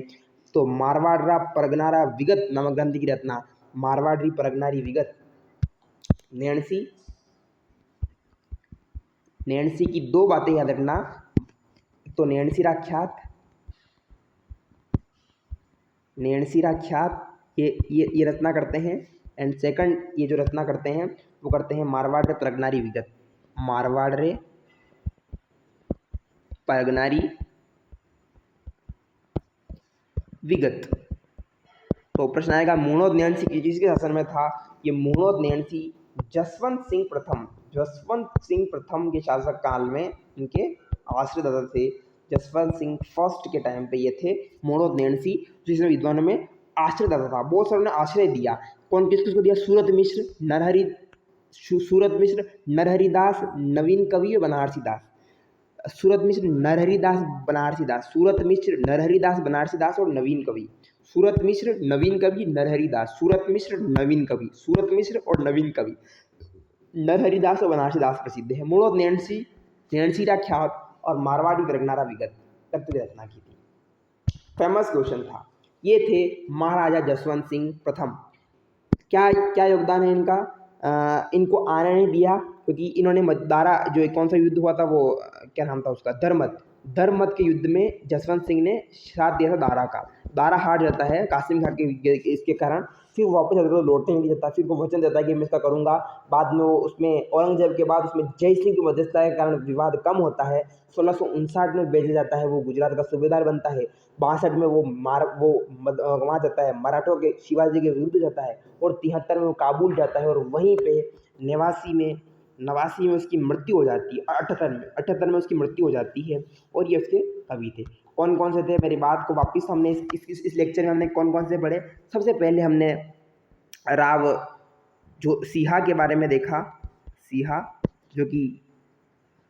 तो मारवाड़ परगनारा विगत नामक ग्रंथ की रचना, मारवाड़ी परगनारी विगत, नैणसी की 2 बातें याद रखना। तो नैणसी ख्यात ये रचना करते हैं। एंड सेकंड ये जो रचना करते हैं वो करते हैं मारवाड़ परगनारी विगत, मारवाड़ परगनारी विगत। तो प्रश्न आएगा मोहनोद नैणसी जिसके शासन में था, ये मोहनोद नैणसी जसवंत सिंह प्रथम के शासक काल में इनके आश्रयदाता थे। जसवंत सिंह फर्स्ट के टाइम पे ये थे मोहनोद नैणसी, जिसमें विद्वानों में आश्रयदाता था। बहुत सारों ने आश्रय दिया। कौन किसको दिया? सूरत मिश्र, नरहरि दास, नवीन कवि और बनारसी दास। सूरत मिश्र, नरहरि दास, बनारसी दास, सूरत मिश्र, नरहरि दास, बनारसी दास और नवीन कवि। सूरत मिश्र, नवीन कवि, नरहरि दास, सूरत मिश्र, नवीन कवि, सूरत मिश्र और नवीन कवि, नरहरि दास और बनारसी दास प्रसिद्ध है। मोहनोद नैणसी का ख्यात और मारवाड़ी परगनारा विगत तत्व की रचना की थी। फेमस क्वेश्चन था। ये थे महाराजा जसवंत सिंह प्रथम। क्या योगदान है इनका? इनको आने नहीं दिया, क्योंकि इन्होंने दारा जो कौन सा युद्ध हुआ था वो क्या नाम था उसका, धर्मत के युद्ध में जसवंत सिंह ने साथ दिया था दारा का। दारा हार जाता है कासिम खान के इसके कारण, फिर वापस आता है तो लौटने नहीं देता, फिर वो वचन देता है कि मैं इसका करूँगा। बाद में वो उसमें औरंगजेब के बाद उसमें जय सिंह की मध्यस्थता के कारण विवाद कम होता है। 1659 में भेजा जाता है, वो गुजरात का सूबेदार बनता है। 62 में वो वहाँ जाता है, मराठों के शिवाजी के विरुद्ध जाता है, और 73 में वो काबुल जाता है, और वहीं पे नवासी में उसकी मृत्यु हो जाती है। 78 में उसकी मृत्यु हो जाती है। और ये उसके कवि थे। कौन कौन से थे, मेरी बात को वापस हमने इस लेक्चर में हमने कौन कौन से पढ़े। सबसे पहले हमने राव जो सिहा के बारे में देखा, सिहा जो कि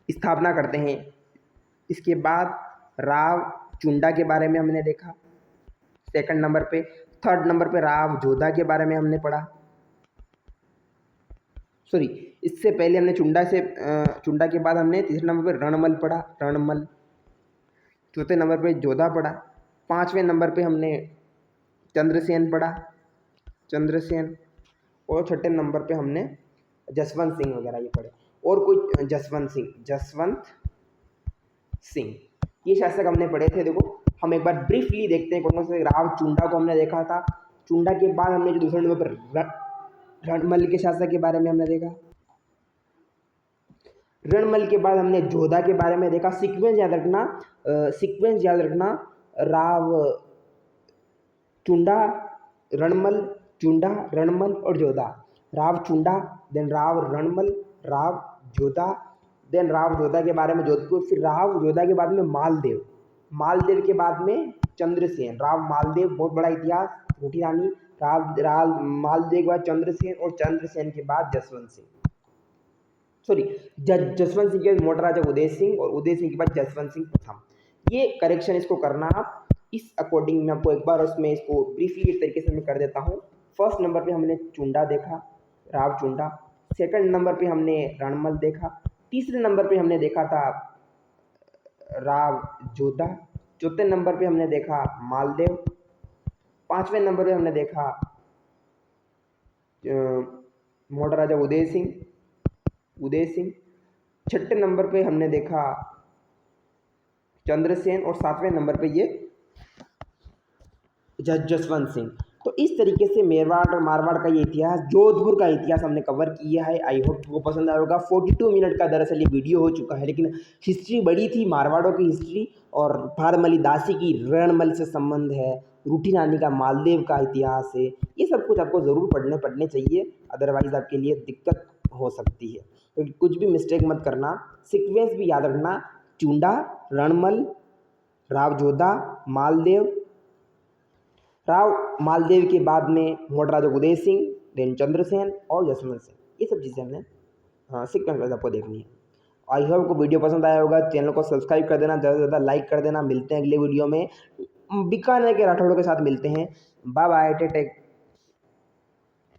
स्थापना करते हैं। इसके बाद राव चुंडा के बारे में हमने देखा सेकंड नंबर पे। थर्ड नंबर पे राव जोधा के बारे में हमने पढ़ा। सॉरी, इससे पहले हमने चुंडा के बाद हमने तीसरे नंबर पे रणमल पढ़ा, रणमल। चौथे नंबर पे जोधा पढ़ा। पाँचवें नंबर पे हमने चंद्रसेन पढ़ा, चंद्रसेन। और छठे नंबर पे हमने जसवंत सिंह वगैरह ये पढ़े। और कोई जसवंत सिंह ये शासक हमने पढ़े थे। देखो हम एक बार ब्रीफली देखते हैं कौन कौन से। राव चुंडा को हमने देखा था। चुंडा के बाद हमने जो दूसरे नंबर पर रणमल के शासक के बारे में हमने देखा। रणमल के बाद हमने जोधा के बारे में देखा। सीक्वेंस याद रखना, राव चुंडा, रणमल और जोधा। राव चुंडा, देन राव रणमल, राव जोधा, देन राव जोधा के बारे में जोधपुर, फिर राव जोधा के बाद में मालदेव के बाद में चंद्रसेन। राव मालदेव बहुत बड़ा इतिहास, रोटी रानी। राव मालदेव के बाद चंद्रसेन, और चंद्रसेन के बाद जसवंत सिंह, सॉरी जसवंत सिंह के बाद मोटा राजा उदय सिंह, और उदय सिंह के बाद जसवंत सिंह प्रथम। ये करेक्शन इसको करना आप इस अकॉर्डिंग मैं आपको एक बार उसमें इसको ब्रीफली एक तरीके से मैं कर देता हूँ। फर्स्ट नंबर पे हमने चुंडा देखा, राव चुंडा। सेकंड नंबर पे हमने रणमल देखा। तीसरे नंबर पे हमने देखा था राव जोधा। चौथे नंबर पे हमने देखा मालदेव। पांचवें नंबर पे हमने देखा मोटा राजा उदय सिंह। छठे नंबर पे हमने देखा चंद्रसेन, और सातवें नंबर पे ये जसवंत सिंह। तो इस तरीके से मेरवाड़ और मारवाड़ का ये इतिहास, जोधपुर का इतिहास हमने कवर किया है। आई होप आपको पसंद आएगा। 42 मिनट का दरअसल ये वीडियो हो चुका है, लेकिन हिस्ट्री बड़ी थी, मारवाड़ों की हिस्ट्री, और भारमली दासी की रणमल से संबंध है, रूठी रानी का मालदेव का इतिहास है। ये सब कुछ आपको ज़रूर पढ़ने चाहिए, अदरवाइज़ आपके लिए दिक्कत हो सकती है। तो कुछ भी मिस्टेक मत करना, सीक्वेंस भी याद रखना। चुंडा, रणमल, राव जोधा, राव मालदेव के बाद में मोटा राजा उदय सिंह, देन चंद्रसेन और जसवंत सिंह। ये सब चीज़ें हमने सीक्वेंस आपको देखनी है। आई होप को वीडियो पसंद आया होगा। चैनल को सब्सक्राइब कर देना, ज़्यादा से ज़्यादा लाइक कर देना। मिलते हैं अगले वीडियो में, बीकानेर के राठौड़ों के साथ मिलते हैं। Bye bye, take.